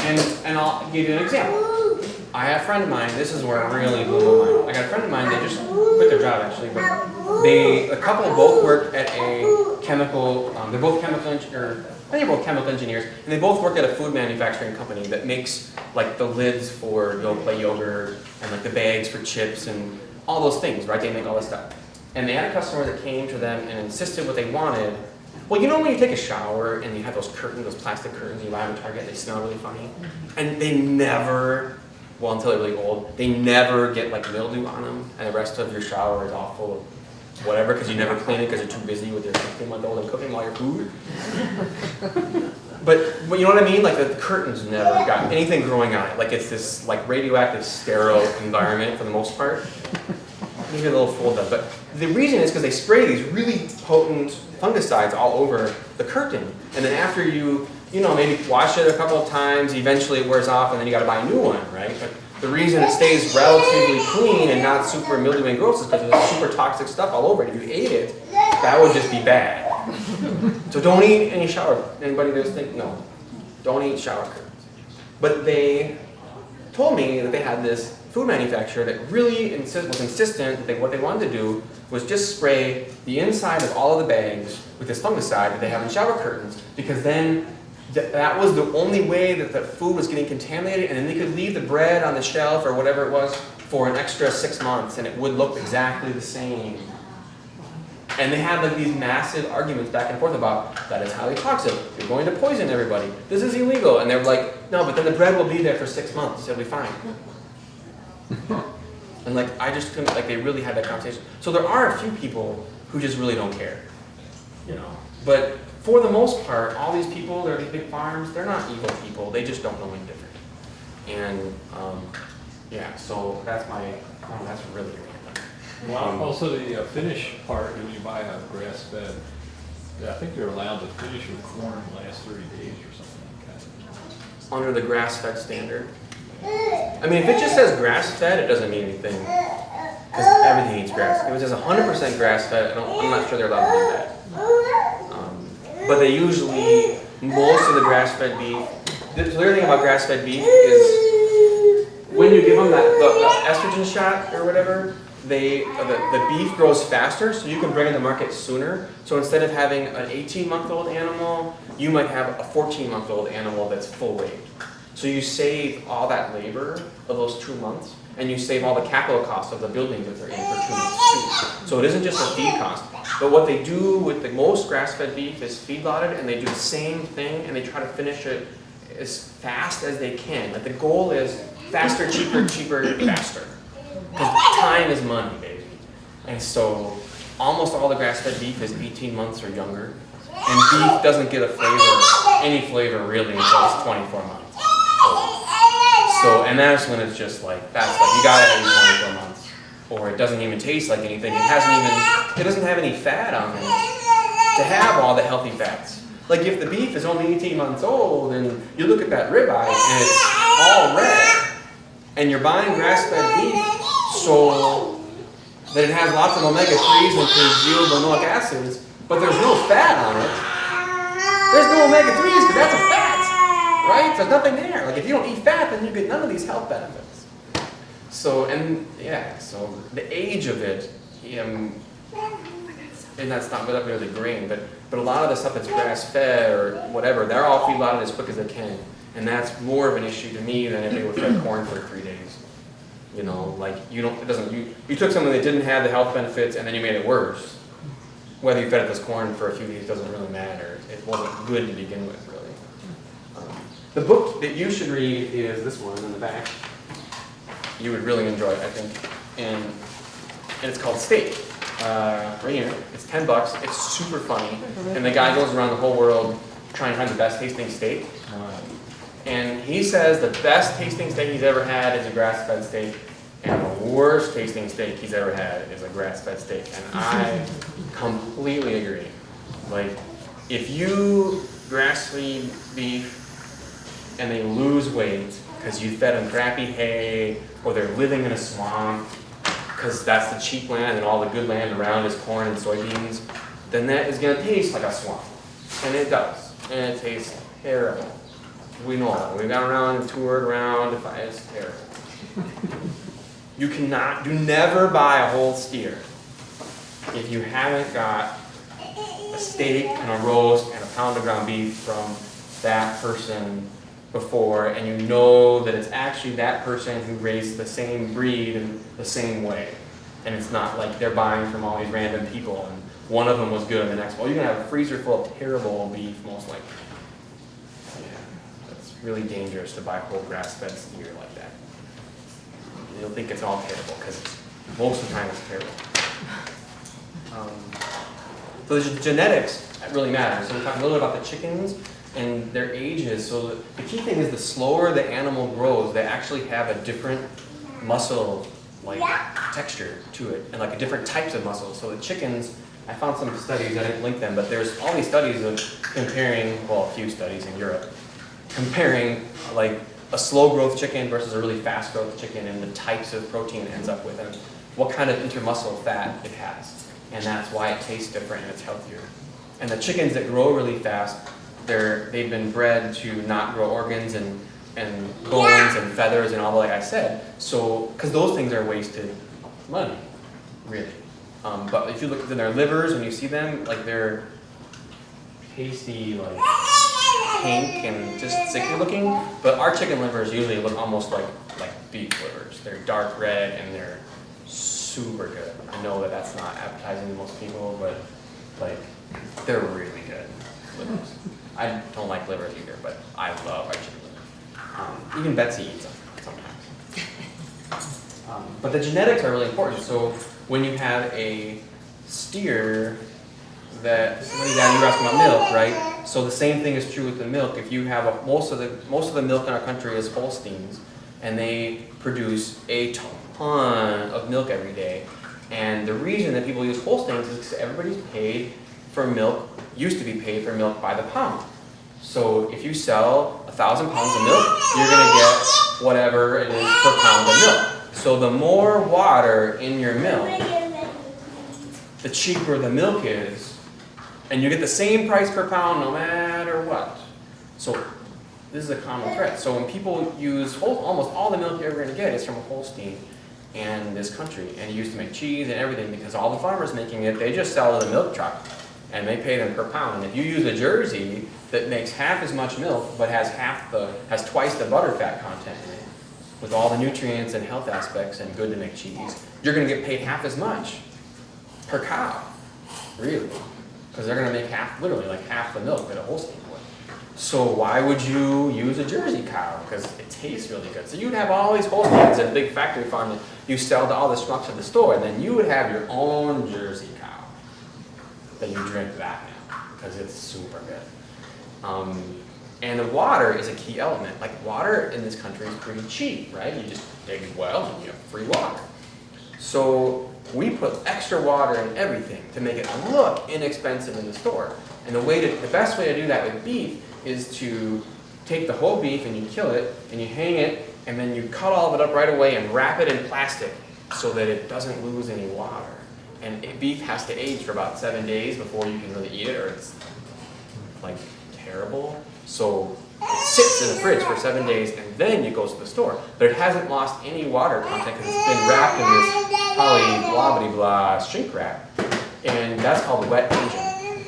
Speaker 3: And I'll give you an example. I have a friend of mine, this is where it really blew my mind. I got a friend of mine, they just quit their job actually, but a couple both work at a chemical, they're both chemical engineers, I think they're both chemical engineers, and they both work at a food manufacturing company that makes like the lids for Yoplait yogurt and like the bags for chips and all those things, right? They make all this stuff. And they had a customer that came to them and insisted what they wanted. Well, you know when you take a shower and you have those curtains, those plastic curtains you buy them at Target, they smell really funny? And they never, well, until they're really old, they never get like mildew on them, and the rest of your shower is all full of whatever because you never clean it because you're too busy with your 15-month-old and cooking all your food. But you know what I mean? Like the curtains never got anything growing on it. Like it's this like radioactive, sterile environment for the most part. Maybe a little fold up, but the reason is because they spray these really potent fungicides all over the curtain, and then after you you know, maybe wash it a couple of times, eventually it wears off, and then you gotta buy a new one, right? But the reason it stays relatively clean and not super mildewy and gross is because there's super toxic stuff all over it. If you ate it, that would just be bad. So don't eat any shower. Anybody that's thinking, no, don't eat shower curtains. But they told me that they had this food manufacturer that really was insistent that what they wanted to do was just spray the inside of all of the bags with this fungicide that they have in shower curtains, because then that was the only way that the food was getting contaminated, and then they could leave the bread on the shelf or whatever it was for an extra 6 months and it would look exactly the same. And they had like these massive arguments back and forth about that is highly toxic, you're going to poison everybody, this is illegal. And they're like, no, but then the bread will be there for 6 months, it'll be fine. And like, I just couldn't, like they really had that conversation. So there are a few people who just really don't care, you know. But for the most part, all these people, they're these big farms, they're not evil people, they just don't know any different. And yeah, so that's that's really random.
Speaker 5: Well, also the finish part, when you buy a grass-fed, I think you're allowed to finish your corn last 30 days or something like that.
Speaker 3: Under the grass-fed standard. I mean, if it just says grass-fed, it doesn't mean anything, because everything eats grass. If it says 100% grass-fed, I'm not sure they're allowed to do that. But they usually, most of the grass-fed beef, the other thing about grass-fed beef is when you give them the estrogen shot or whatever, the beef grows faster, so you can bring it to market sooner. So instead of having an 18-month-old animal, you might have a 14-month-old animal that's full weight. So you save all that labor of those 2 months, and you save all the capital costs of the buildings that they're in for 2 months too. So it isn't just a feed cost. But what they do with the most grass-fed beef is feedlotted, and they do the same thing, and they try to finish it as fast as they can. Like the goal is faster, cheaper, cheaper, faster. Because time is money, baby. And so almost all the grass-fed beef is 18 months or younger. And beef doesn't get a flavor, any flavor really, until it's 24 months. So, and that's when it's just like, that's like, you gotta have 24 months. Or it doesn't even taste like anything. It doesn't have any fat on it to have all the healthy fats. Like if the beef is only 18 months old and you look at that ribeye and it's all red, and you're buying grass-fed beef so that it has lots of omega-3s and can yield linoleic acids, but there's no fat on it. There's no omega-3s because that's a fat, right? There's nothing there. Like if you don't eat fat, then you get none of these health benefits. So, and yeah, so the age of it, and that's not really grain, but a lot of the stuff that's grass-fed or whatever, they're all feedlotted as quick as they can. And that's more of an issue to me than if they were fed corn for 3 days. You know, like you took something that didn't have the health benefits and then you made it worse. Whether you fed it this corn for a few days doesn't really matter. It wasn't good to begin with, really. The book that you should read is this one in the back. You would really enjoy it, I think. And it's called Steak. Right here. It's $10. It's super funny. And the guy goes around the whole world trying to find the best tasting steak. And he says the best tasting steak he's ever had is a grass-fed steak, and the worst tasting steak he's ever had is a grass-fed steak. And I completely agree. Like, if you grass-feed beef and they lose weight because you fed them crappy hay, or they're living in a swamp because that's the cheap land and all the good land around is corn and soybeans, then that is going to taste like a swamp. And it does. And it tastes terrible. We know it. We've gone around and toured around. It's terrible. You never buy a whole steer if you haven't got a steak and a roast and a pound of ground beef from that person before, and you know that it's actually that person who raised the same breed in the same way. And it's not like they're buying from all these random people and one of them was good and the next one. You're going to have a freezer full of terrible beef, most likely. Really dangerous to buy whole grass-fed steer like that. You'll think it's all terrible because most of the time it's terrible. So the genetics really matter. So we talked a little bit about the chickens and their ages. So the key thing is the slower the animal grows, they actually have a different muscle like texture to it and like a different types of muscles. So the chickens I found some studies, I didn't link them, but there's all these studies of comparing, well, a few studies in Europe, comparing like a slow growth chicken versus a really fast growth chicken and the types of protein it ends up with and what kind of intermuscle fat it has. And that's why it tastes different and it's healthier. And the chickens that grow really fast, they've been bred to not grow organs and bones and feathers and all, like I said. So, because those things are wasted money, really. But if you look at their livers, when you see them, like they're pasty, like pink and just sickly looking. But our chicken livers usually look almost like beef livers. They're dark red and they're super good. I know that that's not appetizing to most people, but like they're really good livers. I don't like livers either, but I love our chicken liver. Even Betsy eats them sometimes. But the genetics are really important. So when you have a steer that, somebody down, you were asking about milk, right? So the same thing is true with the milk. If you have most of the milk in our country is Holsteins, and they produce a ton of milk every day. And the reason that people use Holsteins is because everybody's paid for milk, used to be paid for milk by the pound. So if you sell 1,000 pounds of milk, you're gonna get whatever it is per pound of milk. So the more water in your milk, the cheaper the milk is, and you get the same price per pound no matter what. So this is a common thread. So when people use almost all the milk you're ever going to get is from a Holstein in this country, and used to make cheese and everything, because all the farmers making it, they just sell to the milk truck and they pay them per pound. And if you use a Jersey that makes half as much milk but has twice the butterfat content in it, with all the nutrients and health aspects and good to make cheese, you're going to get paid half as much per cow, really, because they're going to make literally half the milk that a Holstein would. So why would you use a Jersey cow? Because it tastes really good. So you'd have all these Holsteins at a big factory farm that you sell to all the schmucks at the store, and then you would have your own Jersey cow that you drink that now, because it's super good. And the water is a key element. Like water in this country is pretty cheap, right? You just dig a well and you have free water. So we put extra water in everything to make it look inexpensive in the store. And the best way to do that with beef is to take the whole beef and you kill it and you hang it and then you cut all of it up right away and wrap it in plastic so that it doesn't lose any water. And beef has to age for about 7 days before you can really eat it, or it's like terrible. So it sits in the fridge for 7 days and then it goes to the store. But it hasn't lost any water content because it's been wrapped in this poly blah blah blah shrink wrap. And that's called wet aging.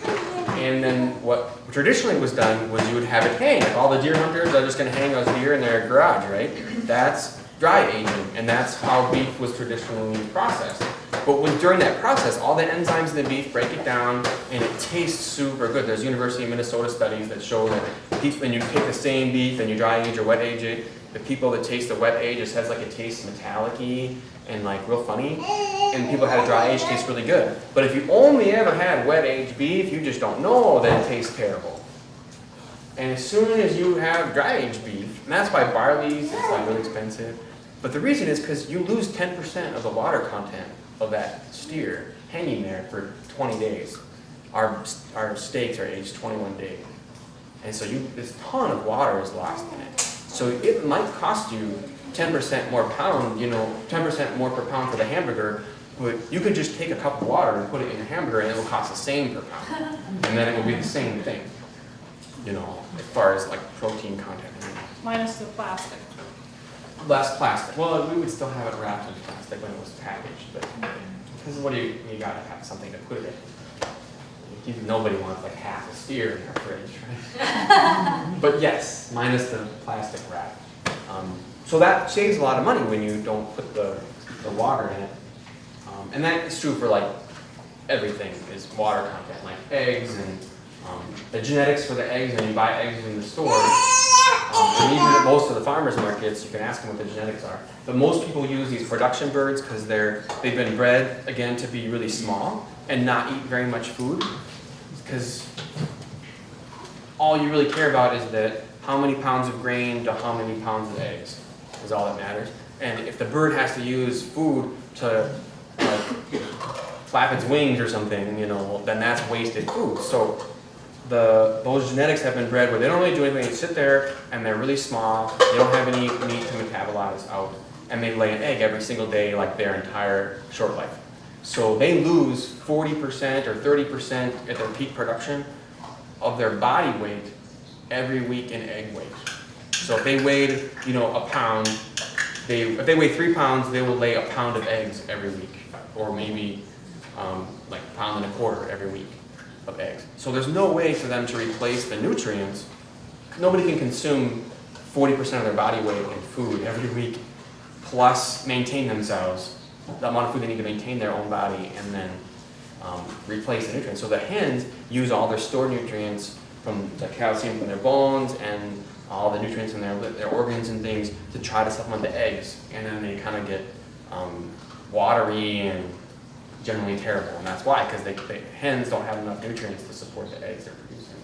Speaker 3: And then what traditionally was done was you would have it hang. All the deer hunters are just going to hang those deer in their garage, right? That's dry aging, and that's how beef was traditionally processed. But during that process, all the enzymes in the beef break it down, and it tastes super good. There's University of Minnesota studies that show that when you take the same beef and you dry age or wet age it, the people that taste the wet age, it has like it tastes metallic-y and like real funny, and people that had a dry age tastes really good. But if you only ever had wet aged beef, you just don't know that it tastes terrible. And as soon as you have dry aged beef, and that's why barley's is like really expensive, but the reason is because you lose 10% of the water content of that steer hanging there for 20 days. Our steaks are aged 21 days. And so this ton of water is lost in it. So it might cost you 10% more pound, 10% more per pound for the hamburger, but you could just take a cup of water and put it in your hamburger and it will cost the same per pound. And then it will be the same thing, as far as like protein content.
Speaker 1: Minus the plastic.
Speaker 3: Less plastic. Well, we would still have it wrapped in plastic when it was packaged, but because you gotta have something to put it in. Nobody wants like half a steer in their fridge, right? But yes, minus the plastic wrap. So that saves a lot of money when you don't put the water in it. And that is true for like everything is water content, like eggs and the genetics for the eggs, and you buy eggs in the store. And even at most of the farmers markets, you can ask them what the genetics are. But most people use these production birds because they've been bred, again, to be really small and not eat very much food. Because all you really care about is that how many pounds of grain to how many pounds of eggs is all that matters. And if the bird has to use food to flap its wings or something, then that's wasted food. So those genetics have been bred where they don't really do anything. They sit there and they're really small. They don't have any meat to metabolize out, and they lay an egg every single day, like their entire short life. So they lose 40% or 30% at their peak production of their body weight every week in egg weight. So if they weighed, a pound, if they weigh 3 pounds, they will lay a pound of eggs every week, or maybe like a pound and a quarter every week of eggs. So there's no way for them to replace the nutrients. Nobody can consume 40% of their body weight in food every week, plus maintain themselves, the amount of food they need to maintain their own body, and then replace the nutrients. So the hens use all their stored nutrients from the calcium from their bones and all the nutrients in their organs and things to try to supplement the eggs, and then they kind of get watery and generally terrible, and that's why, because the hens don't have enough nutrients to support the eggs they're producing.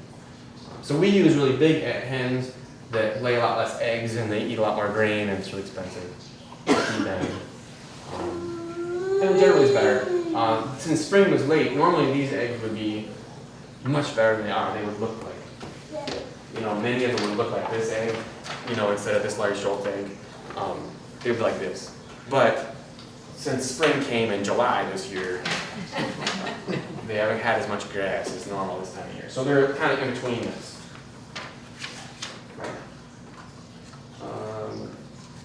Speaker 3: So we use really big hens that lay a lot less eggs, and they eat a lot more grain, and it's really expensive to feed them. And generally it's better. Since spring was late, normally these eggs would be much better than they are. They would look like, many of them would look like this egg, instead of this large Schultz egg. They would be like this. But since spring came in July this year, they haven't had as much grass as normal this time of year. So they're kind of in between this.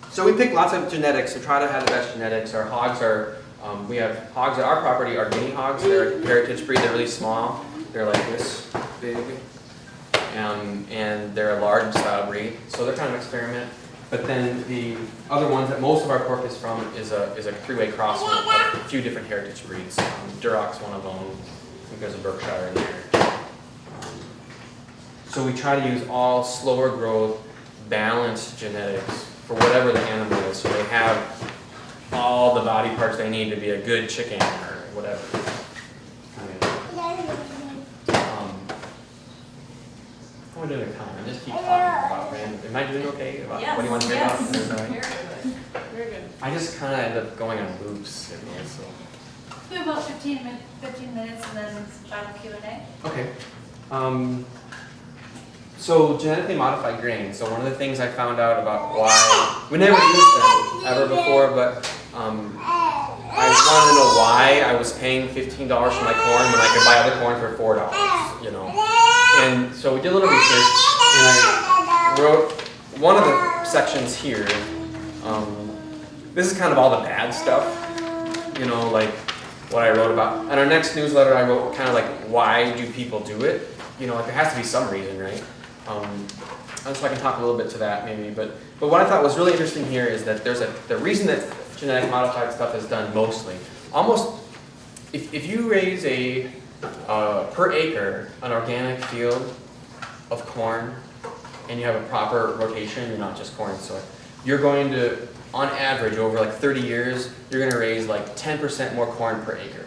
Speaker 3: So we pick lots of genetics to try to have the best genetics. Our hogs are, we have hogs at our property are guinea hogs. They're a heritage breed. They're really small. They're like this big. And they're a large style breed. So they're kind of an experiment. But then the other ones that most of our pork is from is a 3-way cross of a few different heritage breeds. Duroc's one of them. I think there's a Berkshire in there. So we try to use all slower growth, balanced genetics for whatever the animal is. So they have all the body parts they need to be a good chicken or whatever. How am I doing time? I just keep talking about random. Am I doing okay? About
Speaker 8: Yes,
Speaker 3: what do you want to hear
Speaker 8: yes.
Speaker 3: about?
Speaker 1: Very good. Very good.
Speaker 3: I just kind of end up going on loops. So.
Speaker 2: We have about 15 minutes and then some final Q&A.
Speaker 3: Okay. So genetically modified grains. So one of the things I found out about why we never used them ever before, but I wanted to know why I was paying $15 for my corn when I could buy other corn for $4. And so we did a little research, and I wrote one of the sections here. This is kind of all the bad stuff, like what I wrote about. And our next newsletter, I wrote kind of like, why do people do it? Like there has to be some reason, right? So I can talk a little bit to that maybe. But what I thought was really interesting here is that there's the reason that genetic modified stuff is done mostly, almost, if you raise a per acre, an organic field of corn, and you have a proper rotation, you're not just corn and soy, you're going to, on average, over like 30 years, you're going to raise like 10% more corn per acre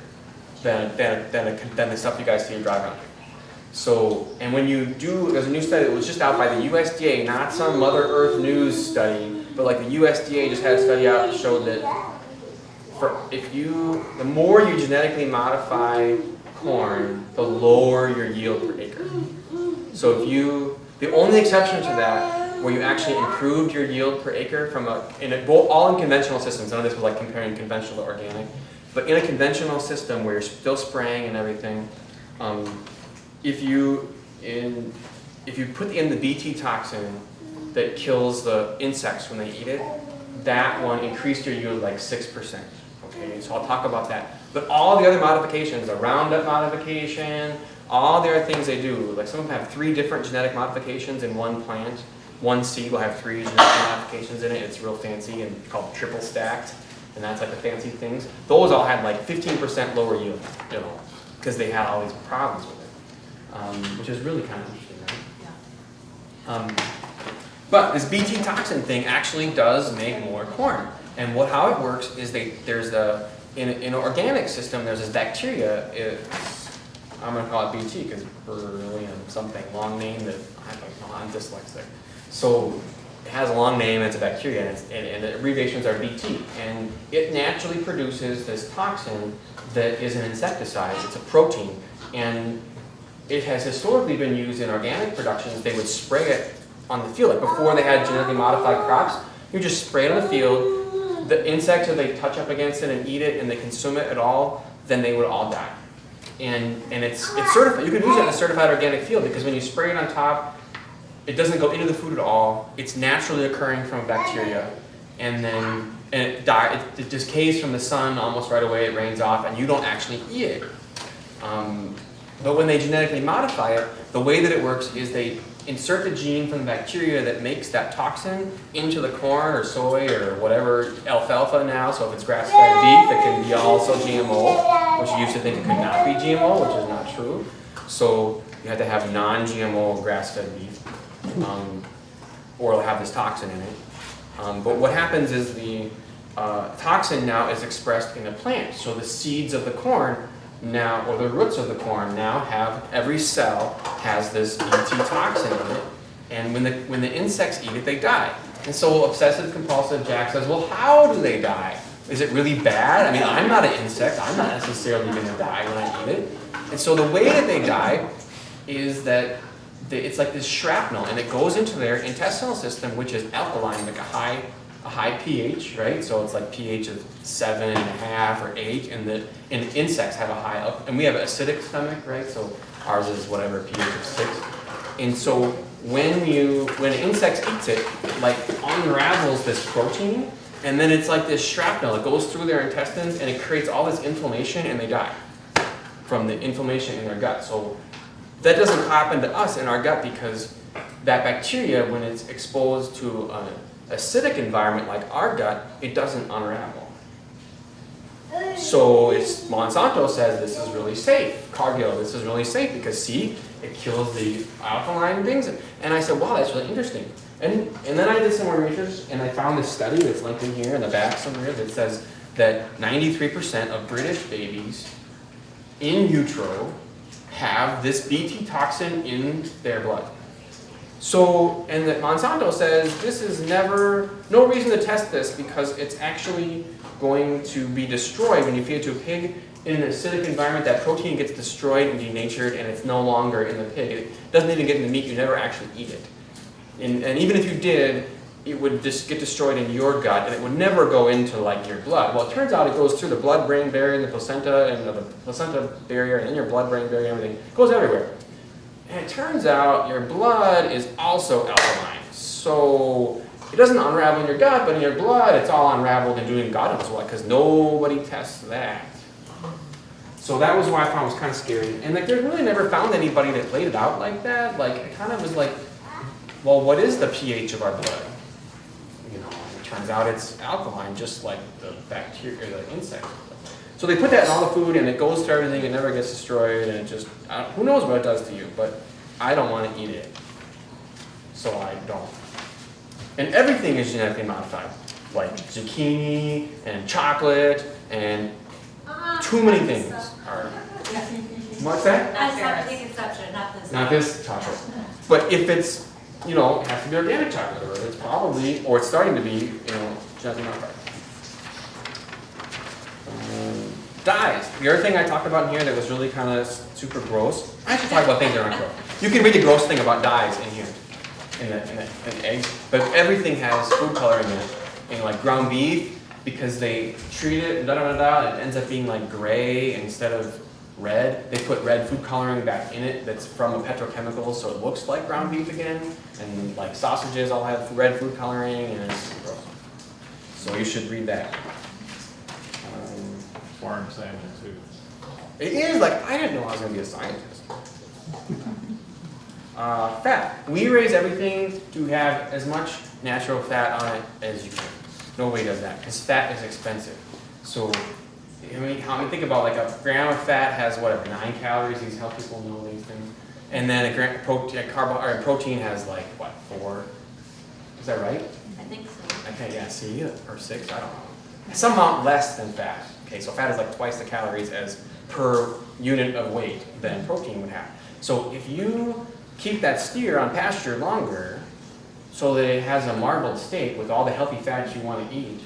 Speaker 3: than the stuff you guys see in dry ground. So, and when you do, there's a new study that was just out by the USDA, not some Mother Earth News study, but like the USDA just had a study out that showed that the more you genetically modify corn, the lower your yield per acre. So the only exception to that, where you actually improved your yield per acre from all in conventional systems, none of this was like comparing conventional to organic, but in a conventional system where you're still spraying and everything, if you put in the Bt toxin that kills the insects when they eat it, that one increased your yield like 6%. Okay, so I'll talk about that. But all the other modifications, the Roundup modification, all the other things they do, like some of them have 3 different genetic modifications in one plant. One seed will have 3 genetic modifications in it. It's real fancy and called triple stacked, and that's like the fancy things. Those all had like 15% lower yield, because they had all these problems with it, which is really kind of interesting, right? Yeah. But this Bt toxin thing actually does make more corn. And how it works is in an organic system, there's this bacteria. I'm going to call it Bt because Beryllium something, long name that I don't know, I'm dyslexic. So it has a long name, it's a bacteria, and the abbreviations are BT. And it naturally produces this toxin that is an insecticide. It's a protein. And it has historically been used in organic productions. They would spray it on the field. Like before they had genetically modified crops, you just spray it on the field. The insects, if they touch up against it and eat it and they consume it at all, then they would all die. And it's certified. You can use it in a certified organic field because when you spray it on top, it doesn't go into the food at all. It's naturally occurring from a bacteria, and it dies. It decays from the sun almost right away. It rains off, and you don't actually eat it. But when they genetically modify it, the way that it works is they insert the gene from the bacteria that makes that toxin into the corn or soy or whatever, alfalfa now. So if it's grass-fed beef, it can be also GMO, which you used to think it could not be GMO, which is not true. So you have to have non-GMO grass-fed beef, or it'll have this toxin in it. But what happens is the toxin now is expressed in the plant. So the seeds of the corn now, or the roots of the corn now have, every cell has this BT toxin in it, and when the insects eat it, they die. And so obsessive compulsive Jack says, well, how do they die? Is it really bad? I mean, I'm not an insect, I'm not necessarily going to die when I eat it. And so the way that they die is that it's like this shrapnel, and it goes into their intestinal system, which is alkaline, like a high pH, right? So it's like pH of 7.5 or 8, and insects have a high, and we have an acidic stomach, right? So ours is whatever, pH of 6. And so when an insect eats it, like unravels this protein, and then it's like this shrapnel. It goes through their intestines, and it creates all this inflammation, and they die from the inflammation in their gut. So that doesn't happen to us in our gut because that bacteria, when it's exposed to an acidic environment like our gut, it doesn't unravel. So Monsanto says this is really safe. Cargill, this is really safe because see, it kills the alkaline things. And I said, wow, that's really interesting. And then I did some more research, and I found this study that's linked in here in the back somewhere that says that 93% of British babies in utero have this BT toxin in their blood. So, and that Monsanto says this is no reason to test this because it's actually going to be destroyed when you feed it to a pig in an acidic environment. That protein gets destroyed and denatured, and it's no longer in the pig. It doesn't even get in the meat. You never actually eat it. And even if you did, it would just get destroyed in your gut, and it would never go into like your blood. Well, it turns out it goes through the blood-brain barrier and the placenta, and the placenta barrier, and then your blood-brain barrier, and everything. It goes everywhere. And it turns out your blood is also alkaline. So it doesn't unravel in your gut, but in your blood, it's all unraveled and doing God knows what, because nobody tests that. So that was why I found it was kind of scary. And like, they really never found anybody that laid it out like that. Like, it kind of was like, well, what is the pH of our blood? You know, it turns out it's alkaline, just like the bacteria, or the insect. So they put that in all the food, and it goes through everything. It never gets destroyed, and it just, who knows what it does to you? But I don't want to eat it, so I don't. And everything is genetically modified, like zucchini and chocolate, and too many things are. What's that?
Speaker 8: Not preconception, not this.
Speaker 3: Not this chocolate. But if it's, you know, it has to be organic chocolate, or it's probably, or it's starting to be, you know, genetically modified. Dyes. The other thing I talked about in here that was really kind of super gross. I should talk about things that aren't gross. You can read the gross thing about dyes in here, in the eggs. But everything has food coloring in it. In like ground beef, because they treat it, and it ends up being like gray instead of red. They put red food coloring back in it that's from a petrochemical, so it looks like ground beef again. And like sausages all have red food coloring, and it's gross. So you should read that.
Speaker 5: Farm salmon too.
Speaker 3: It is, like, I didn't know I was going to be a scientist. Fat. We raise everything to have as much natural fat on it as you can. Nobody does that, because fat is expensive. So, I mean, think about like a gram of fat has whatever, 9 calories. These help people know these things. And then a protein has like, what, 4? Is that right?
Speaker 8: I think so.
Speaker 3: Okay, yeah, see, or 6, I don't know. Some amount less than fat. Okay, so fat is like twice the calories as per unit of weight than protein would have. So if you keep that steer on pasture longer, so that it has a marbled state with all the healthy fats you want to eat,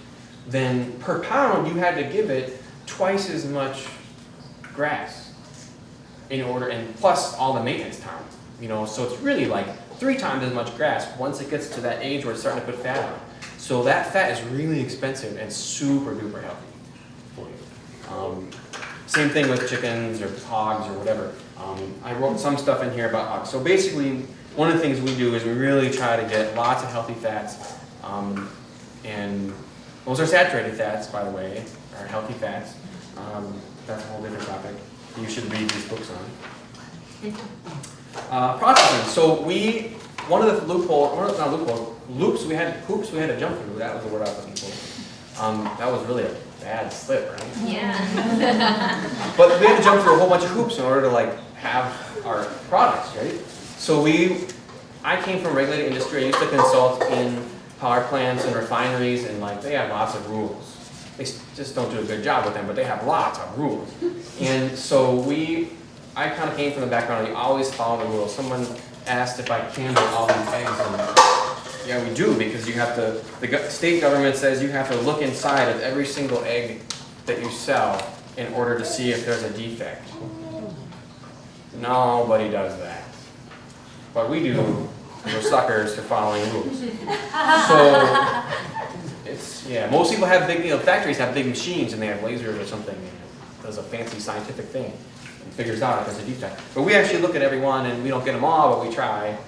Speaker 3: then per pound you had to give it twice as much grass in order, and plus all the maintenance time. You know, so it's really like 3 times as much grass once it gets to that age where it's starting to put fat on. So that fat is really expensive and super duper healthy for you. Same thing with chickens or hogs or whatever. I wrote some stuff in here about hogs. So basically, one of the things we do is we really try to get lots of healthy fats, and those are saturated fats, by the way, are healthy fats. That's a whole different topic. You should read these books on. Processing. So one of the loops we had to jump through. That was the word I was looking for. That was really a bad slip, right?
Speaker 4: Yeah.
Speaker 3: But we had to jump through a whole bunch of hoops in order to like have our products, right? So I came from regulated industry. I used to consult in power plants and refineries, and like they have lots of rules. They just don't do a good job with them, but they have lots of rules. And so I kind of came from the background, you always follow the rules. Someone asked if I canned all these eggs, and yeah, we do, because you have to, the state government says you have to look inside of every single egg that you sell in order to see if there's a defect. Nobody does that. But we do. We're suckers for following rules. So, most people have big, factories have big machines and they have lasers or something. And it does a fancy scientific thing and figures out if there's a defect. But we actually look at every one, and we don't get them all, but we try.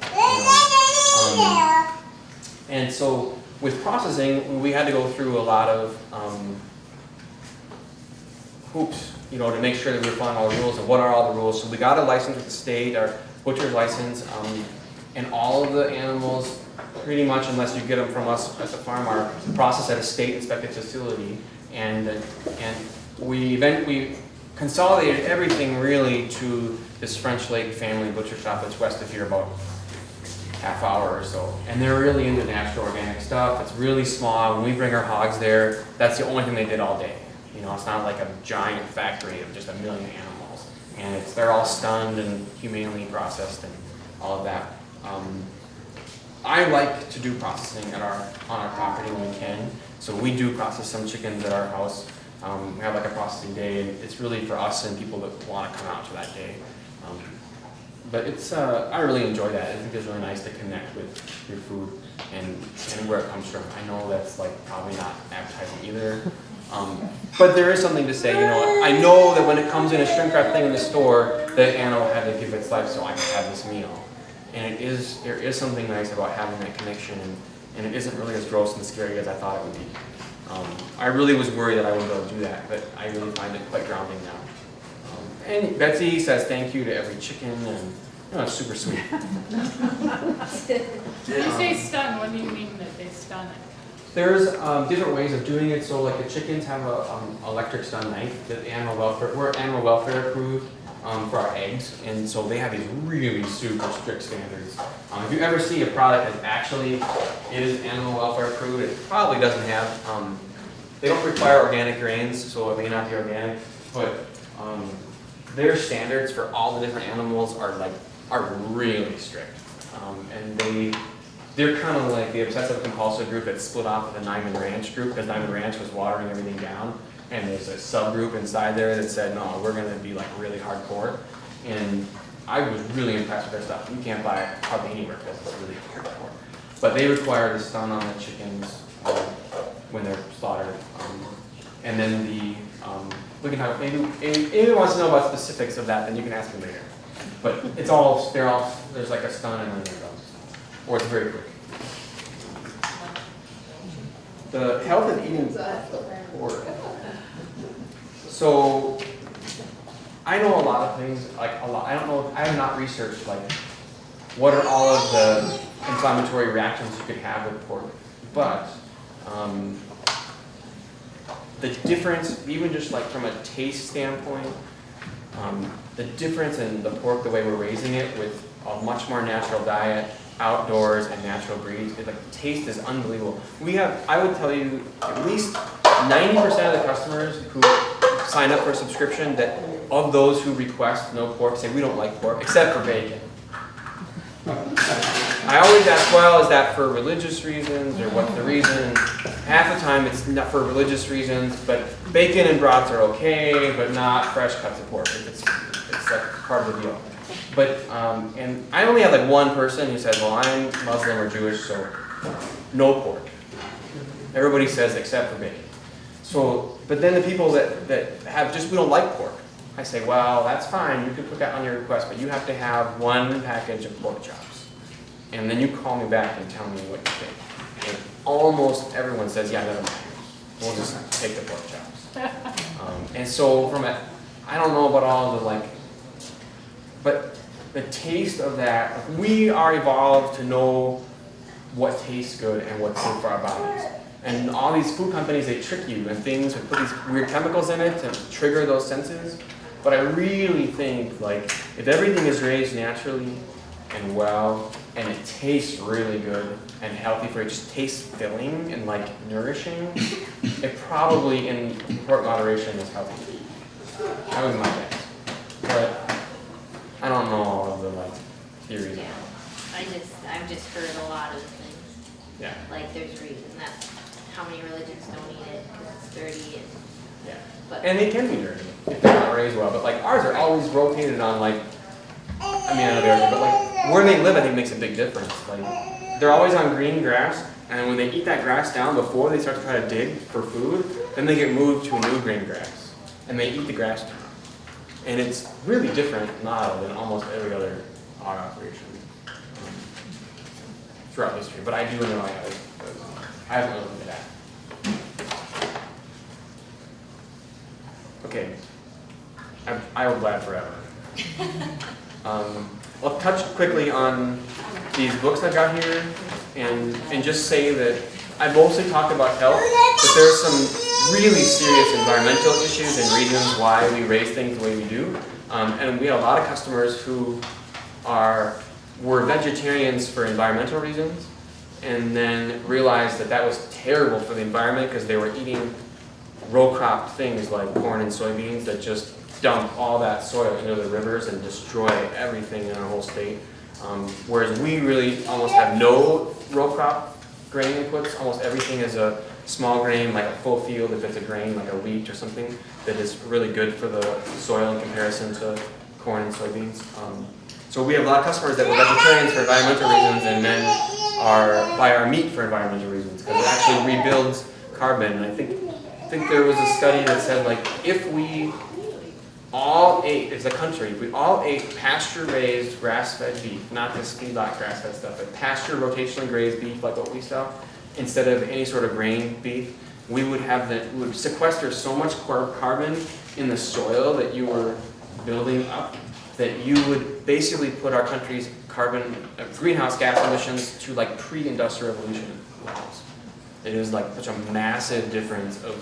Speaker 3: And so with processing, we had to go through a lot of hoops, to make sure that we were following all the rules and what are all the rules. So we got a license with the state, our butcher's license, and all of the animals, pretty much, unless you get them from us at the farm, are processed at a state-inspected facility. And we consolidated everything really to this French Lake family butcher shop that's west of here, about half hour or so. And they're really into natural organic stuff. It's really small. When we bring our hogs there, that's the only thing they did all day. It's not like a giant factory of just 1 million animals. And they're all stunned and humanely processed and all of that. I like to do processing on our property when we can. So we do process some chickens at our house. We have like a processing day, and it's really for us and people that want to come out to that day. But I really enjoy that. I think it's really nice to connect with your food and where it comes from. I know that's like probably not appetizing either. But there is something to say, I know that when it comes in a shrink wrap thing in the store, the animal had to give its life so I could have this meal. And there is something nice about having that connection, and it isn't really as gross and scary as I thought it would be. I really was worried that I wouldn't be able to do that, but I really find it quite grounding now. And Betsy says thank you to every chicken, and it's super sweet.
Speaker 1: When you say stun, what do you mean that they stun it?
Speaker 3: There's different ways of doing it. So like the chickens have a electric stun knife that we're animal welfare approved for our eggs, and so they have these really super strict standards. If you ever see a product that actually is animal welfare approved, it probably doesn't have, they don't require organic grains, so it may not be organic, but their standards for all the different animals are really strict. And they're kind of like the obsessive compulsive group that split off of the Nyman Ranch group, because Nyman Ranch was watering everything down. And there's a subgroup inside there that said, no, we're going to be like really hardcore. And I was really impressed with their stuff. You can't buy it hardly anywhere because it's really hardcore. But they require the stun on the chickens when they're slaughtered. And then we can have, maybe anyone wants to know about specifics of that, then you can ask me later. But there's like a stun and then they're done. Or it's very quick. The health and eating order. So I know a lot of things, I have not researched what are all of the inflammatory reactions you could have with pork, but the difference, even just from a taste standpoint, the difference in the pork, the way we're raising it with a much more natural diet, outdoors and natural breeds, the taste is unbelievable. I would tell you, at least 90% of the customers who sign up for a subscription, that of those who request no pork say we don't like pork except for bacon. I always ask, well, is that for religious reasons or what's the reason? Half the time it's not for religious reasons, but bacon and brats are okay, but not fresh cuts of pork. It's like part of the deal. But, and I only have like one person who says, well, I'm Muslim or Jewish, so no pork. Everybody says except for bacon. So, but then the people that have just, we don't like pork. I say, well, that's fine, you can put that on your request, but you have to have one package of pork chops. And then you call me back and tell me what you think. And almost everyone says, yeah, never mind. We'll just take the pork chops. And so from a, I don't know about all the like, but the taste of that, like we are evolved to know what tastes good and what's good for our bodies. And all these food companies, they trick you and things, and put these weird chemicals in it to trigger those senses. But I really think like if everything is raised naturally and well, and it tastes really good and healthy for it, just tastes filling and like nourishing, it probably in important moderation is healthy. That was my guess. But I don't know all of the like theories.
Speaker 4: Yeah, I've just heard a lot of things.
Speaker 3: Yeah.
Speaker 4: Like there's reason that how many religions don't eat it because it's dirty and.
Speaker 3: Yeah.
Speaker 4: But
Speaker 3: And they can be dirty if they're not raised well. But like ours are always rotated on like, I mean I know they're, but like where they live I think makes a big difference. Like they're always on green grass, and when they eat that grass down before they start to try to dig for food, then they get moved to a new green grass, and they eat the grass down. And it's really different model than almost every other hog operation throughout history. But I do know I haven't looked into that. Okay, I will blab forever. I'll touch quickly on these books I've got here, and just say that I mostly talked about health, but there are some really serious environmental issues and reasons why we raise things the way we do. And we have a lot of customers who were vegetarians for environmental reasons, and then realized that that was terrible for the environment because they were eating row crop things like corn and soybeans that just dump all that soil into the rivers and destroy everything in our whole state. Whereas we really almost have no row crop grain inputs. Almost everything is a small grain, like a full field if it's a grain, like a wheat or something, that is really good for the soil in comparison to corn and soybeans. So we have a lot of customers that were vegetarians for environmental reasons and then buy our meat for environmental reasons because it actually rebuilds carbon. And I think there was a study that said like if we all ate, as a country, if we all ate pasture-raised grass-fed beef, not this feedlot grass-fed stuff, but pasture rotationally grazed beef like what we sell, instead of any sort of grain beef, we would sequester so much carbon in the soil that you were building up that you would basically put our country's greenhouse gas emissions to like pre-industrial revolution levels. It is like such a massive difference of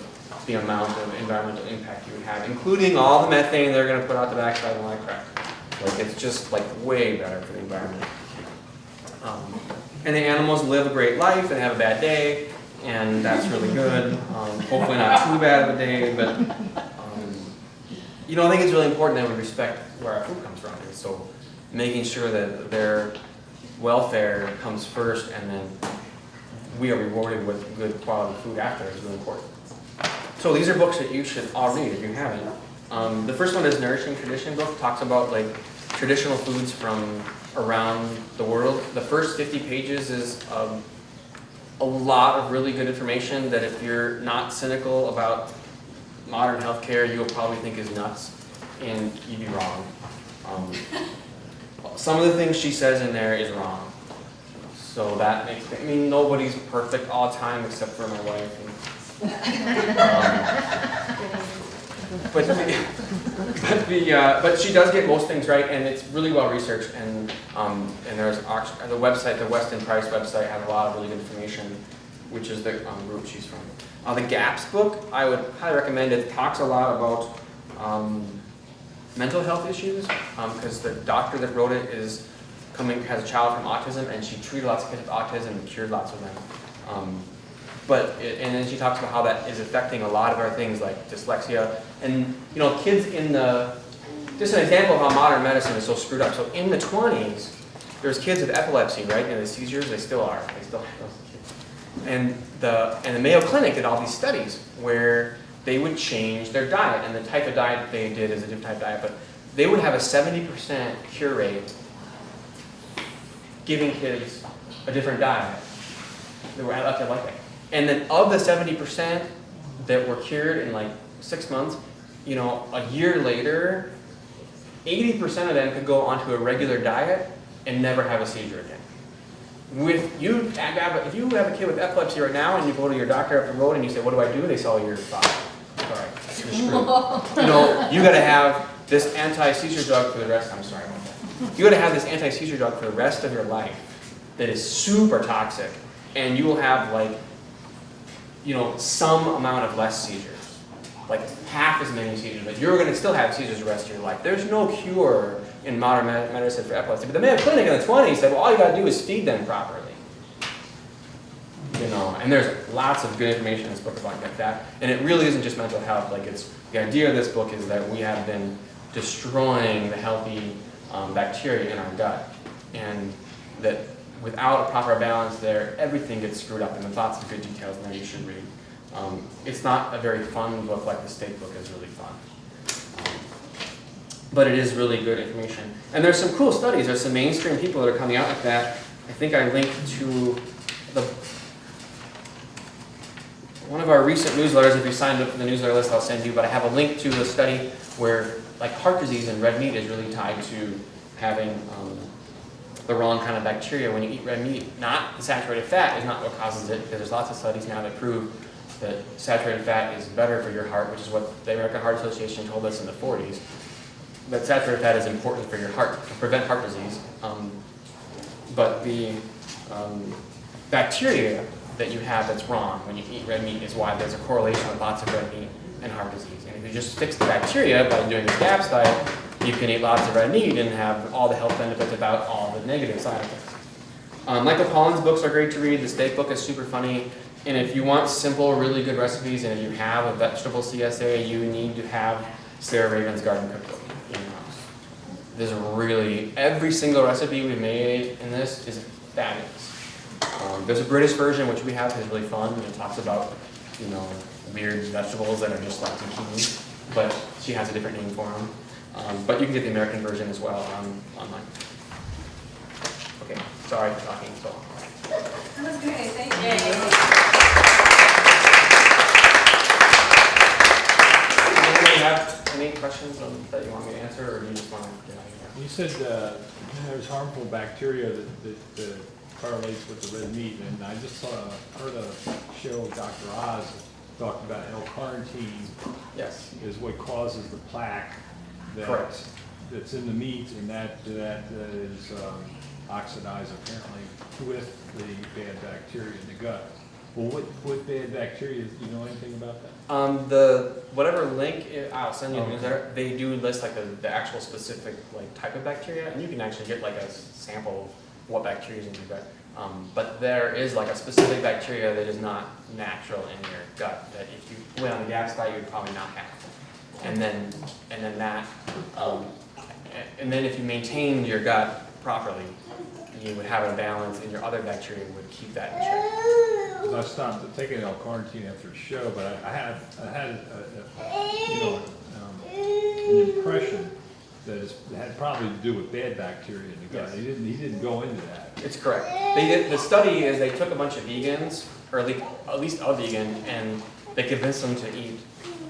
Speaker 3: the amount of environmental impact you would have, including all the methane they're going to put out the backside of my crack. Like it's just like way better for the environment. And the animals live a great life and have a bad day, and that's really good. Hopefully not too bad of a day, but I think it's really important that we respect where our food comes from. And so making sure that their welfare comes first and then we are rewarded with good quality food after is really important. So these are books that you should all read if you haven't. The first one is Nourishing Tradition book, talks about like traditional foods from around the world. The first 50 pages is a lot of really good information that if you're not cynical about modern healthcare, you'll probably think is nuts, and you'd be wrong. Some of the things she says in there is wrong. So that makes nobody's perfect all the time except for my wife. But she does get most things right, and it's really well researched. And there's the website, the Weston Price website, has a lot of really good information, which is the group she's from. The GAPS book, I would highly recommend. It talks a lot about mental health issues, because the doctor that wrote it has a child from autism, and she treated lots of kids with autism and cured lots of them. And then she talks about how that is affecting a lot of our things like dyslexia. And kids just an example of how modern medicine is so screwed up. So in the 20s, there's kids with epilepsy, right? The seizures, they still are. They still have those kids. And the Mayo Clinic did all these studies where they would change their diet, and the type of diet they did is a different type of diet, but they would have a 70% cure rate giving kids a different diet. They were up there like that. And then of the 70% that were cured in like 6 months, a year later, 80% of them could go onto a regular diet and never have a seizure again. If you have a kid with epilepsy right now and you go to your doctor up the road and you say, what do I do? They say, oh, you're fine. Sorry, you're screwed. You gotta have this anti-seizure drug for the rest, I'm sorry about that. You gotta have this anti-seizure drug for the rest of your life that is super toxic, and you will have like, some amount of less seizures, like half as many seizures, but you're gonna still have seizures the rest of your life. There's no cure in modern medicine for epilepsy, but the Mayo Clinic in the 20s said, well, all you gotta do is feed them properly. And there's lots of good information in this book about that. And it really isn't just mental health. Like the idea of this book is that we have been destroying the healthy bacteria in our gut, and that without a proper balance there, everything gets screwed up. And there's lots of good details in there you should read. It's not a very fun book like the state book is really fun. But it is really good information. And there's some cool studies. There's some mainstream people that are coming out like that. I think I linked to one of our recent newsletters. If you signed up for the newsletter list, I'll send you. But I have a link to a study where like heart disease and red meat is really tied to having the wrong kind of bacteria when you eat red meat. Not the saturated fat is not what causes it, because there's lots of studies now that prove that saturated fat is better for your heart, which is what the American Heart Association told us in the 40s. That saturated fat is important for your heart, to prevent heart disease. But the bacteria that you have that's wrong when you eat red meat is why there's a correlation with lots of red meat and heart disease. And if you just fix the bacteria by doing the GAPS diet, you can eat lots of red meat and have all the health benefits without all the negative side effects. Michael Pollan's books are great to read. The steak book is super funny. And if you want simple, really good recipes, and if you have a vegetable CSA, you need to have Sarah Raven's Garden Cookbook in your house. There's really, every single recipe we've made in this is fabulous. There's a British version, which we have, is really fun, and it talks about, weird vegetables that are just like zucchini, but she has a different name for them. But you can get the American version as well online. Okay, sorry for talking so long.
Speaker 8: That was great, thank you.
Speaker 3: Anybody have any questions that you want me to answer, or do you just want to get out of here?
Speaker 5: You said there's harmful bacteria that correlates with the red meat, and I just heard a show of Dr. Oz talked about L-carnitine.
Speaker 3: Yes.
Speaker 5: Is what causes the plaque that's in the meat, and that is oxidized apparently with the bad bacteria in the gut. Well, what bad bacteria, do you know anything about that?
Speaker 3: Whatever link I'll send you the newsletter, they do list like the actual specific like type of bacteria, and you can actually get like a sample of what bacteria is in your gut. But there is like a specific bacteria that is not natural in your gut that if you went on the GAPS diet, you would probably not have. And then if you maintained your gut properly, you would have a balance, and your other bacteria would keep that in check.
Speaker 5: I stopped taking L-carnitine after the show, but I had an impression that it had probably to do with bad bacteria in the gut.
Speaker 3: Yes.
Speaker 5: He didn't go into that.
Speaker 3: It's correct. The study is they took a bunch of vegans, or at least a vegan, and they convinced them to eat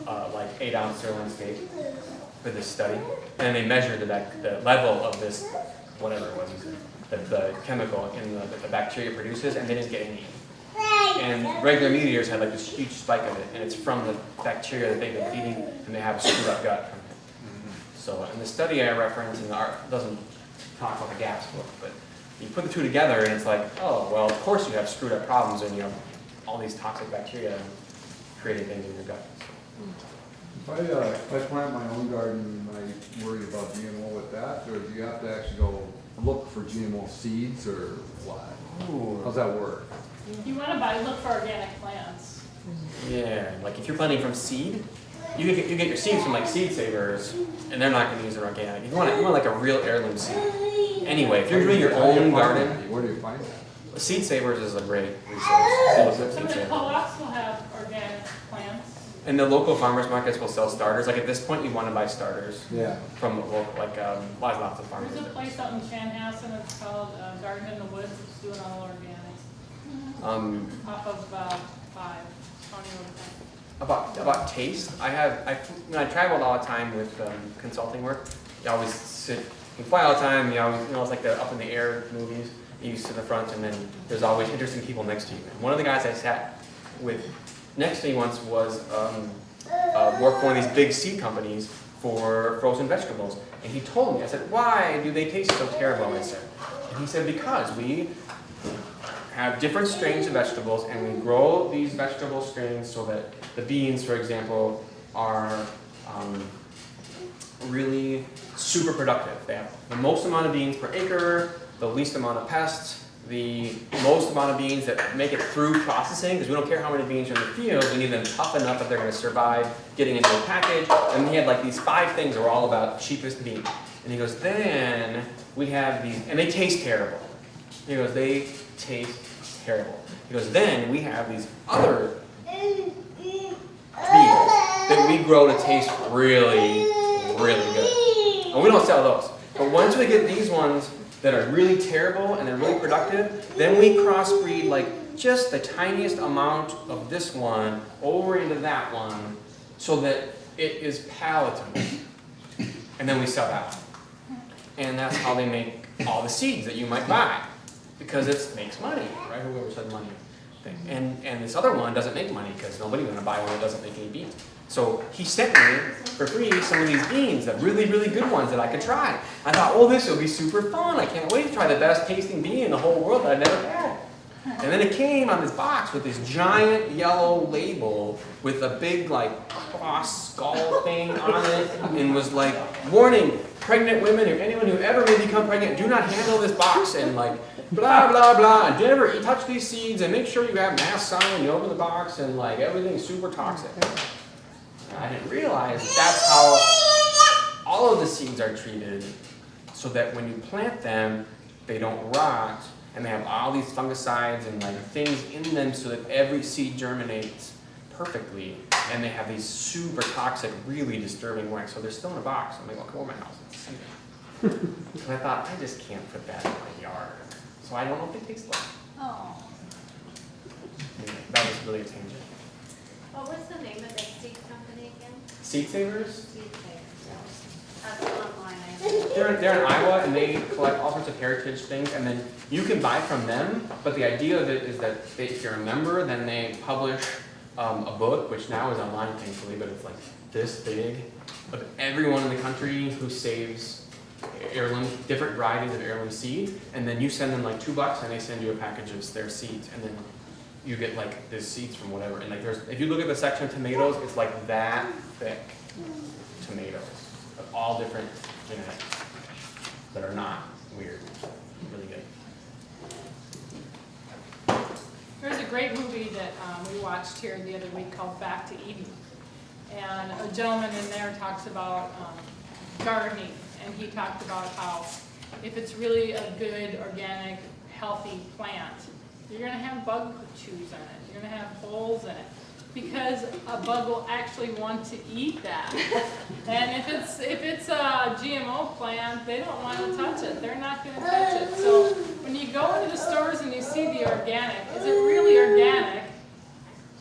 Speaker 3: like 8-ounce sirloin steak for this study, and they measured the level of this, whatever it was, the chemical in the bacteria produces, and they didn't get any. And regular meat eaters had like this huge spike of it, and it's from the bacteria that they've been feeding, and they have a screwed up gut from it. So in the study I reference in the art, doesn't talk about the GAPS book, but you put the two together and it's like, oh, well, of course you have screwed up problems and you have all these toxic bacteria creating things in your gut. So.
Speaker 9: If I plant my own garden, am I worried about GMO with that, or do you have to actually go look for GMO seeds, or what?
Speaker 3: Ooh.
Speaker 9: How's that work?
Speaker 1: You want to look for organic plants.
Speaker 3: Yeah, like if you're planting from seed, you get your seeds from like Seed Savers, and they're not going to use their organic. You want like a real heirloom seed. Anyway, if you're doing your own garden,
Speaker 9: Where do you find that?
Speaker 3: Seed Savers is a great resource.
Speaker 1: Some
Speaker 3: Seed
Speaker 1: of the
Speaker 3: Savers.
Speaker 1: co-ops will have organic plants.
Speaker 3: And the local farmers markets will sell starters. Like at this point, you want to buy starters
Speaker 9: Yeah.
Speaker 3: from lots of farmers.
Speaker 1: There's a place out in Chanhassen, it's called Garden in the Woods, it's doing all organics, off of 5, County Road 5.
Speaker 3: About taste, when I traveled all the time with consulting work, you always you fly all the time, it's like the up in the air movies. You sit in the front, and then there's always interesting people next to you. And one of the guys I sat with next to me once was worked for one of these big seed companies for frozen vegetables. And he told me, I said, why do they taste so terrible? I said, and he said, because we have different strains of vegetables, and we grow these vegetable strains so that the beans, for example, are really super productive. They have the most amount of beans per acre, the least amount of pests, the most amount of beans that make it through processing, because we don't care how many beans are in the field, we need them tough enough that they're going to survive getting into a package. And he had like these 5 things that were all about cheapest beans. And he goes, then we have these, and they taste terrible. He goes, they taste terrible. He goes, then we have these other beans that we grow to taste really, really good. And we don't sell those. But once we get these ones that are really terrible and they're really productive, then we crossbreed like just the tiniest amount of this one over into that one so that it is palatable. And then we sell that one. And that's how they make all the seeds that you might buy, because it makes money, right? Whoever said money thing. And this other one doesn't make money because nobody's going to buy one that doesn't make any beans. So he sent me for free some of these beans, the really, really good ones that I could try. I thought, oh, this will be super fun. I can't wait to try the best tasting bean in the whole world that I've never had. And then it came on this box with this giant yellow label with a big like cross skull thing on it, and was like, warning, pregnant women or anyone who ever may become pregnant, do not handle this box, and like blah blah blah, and never touch these seeds, and make sure you have masks on when you open the box, and like everything's super toxic. I didn't realize that's how all of the seeds are treated, so that when you plant them, they don't rot, and they have all these fungicides and like things in them so that every seed germinates perfectly, and they have these super toxic, really disturbing wax. So they're still in a box. I'm like, well, come over to my house and see them. And I thought, I just can't put that in my yard, so I don't know what they taste like.
Speaker 6: Oh.
Speaker 3: Anyway, that was really a tangent.
Speaker 6: Well, what's the name of that seed company again?
Speaker 3: Seed Savers?
Speaker 6: Seed Savers. That's online, I think.
Speaker 3: They're in Iowa, and they collect all sorts of heritage things, and then you can buy from them, but the idea of it is that if you're a member, then they publish a book, which now is online, thankfully, but it's like this big, of everyone in the country who saves heirloom, different varieties of heirloom seed, and then you send them like $2, and they send you a package of their seeds, and then you get like the seeds from whatever. And like if you look at the section of tomatoes, it's like that thick tomatoes of all different genetics that are not weird. Really good.
Speaker 1: There's a great movie that we watched here the other week called Back to Eden. And a gentleman in there talks about gardening, and he talked about how if it's really a good, organic, healthy plant, you're going to have bug chews in it. You're going to have holes in it, because a bug will actually want to eat that. And if it's a GMO plant, they don't want to touch it. They're not going to touch it. So when you go into the stores and you see the organic, is it really organic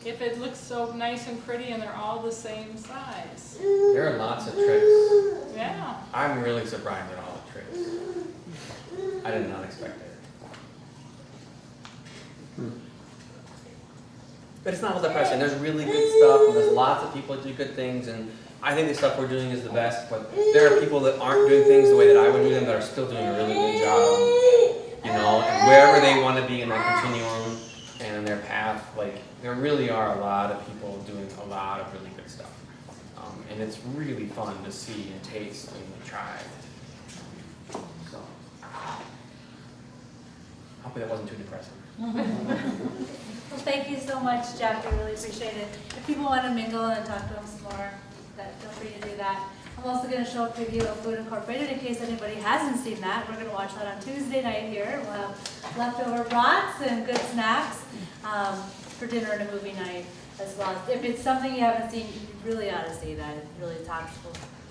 Speaker 1: if it looks so nice and pretty and they're all the same size?
Speaker 3: There are lots of tricks.
Speaker 1: Yeah.
Speaker 3: I'm really surprised at all the tricks. I did not expect it. But it's not all depressing. There's really good stuff, and there's lots of people that do good things, and I think the stuff we're doing is the best, but there are people that aren't doing things the way that I would do them that are still doing a really good job, and wherever they want to be in that continuum and in their path, like, there really are a lot of people doing a lot of really good stuff. And it's really fun to see and taste and try. So, hopefully that wasn't too depressing.
Speaker 2: Well, thank you so much, Jeff. We really appreciate it. If people want to mingle and talk to them some more, feel free to do that. I'm also gonna show a preview of Food Incorporated in case anybody hasn't seen that. We're gonna watch that on Tuesday night here. We'll have leftover brats and good snacks for dinner and a movie night as well. If it's something you haven't seen, you really ought to see that. It really talks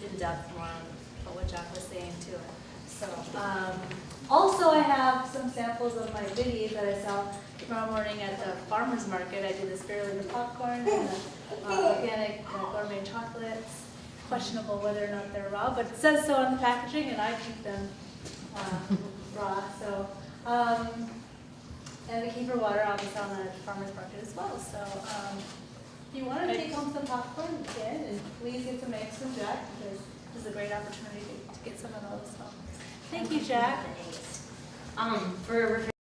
Speaker 2: in depth more on what Jack was saying too. So, also I have some samples of my biddies that I sell tomorrow morning at the farmer's market. I do the spirulina popcorn and the organic gourmet chocolates. Questionable whether or not they're raw, but it says so on the packaging and I keep them raw. So, and the kefir water I'll be selling at the farmer's market as well. So, if you want to take home some popcorn, you can, and please get some eggs from Jack because this is a great opportunity to get some of those. So, thank you, Jack.
Speaker 7: For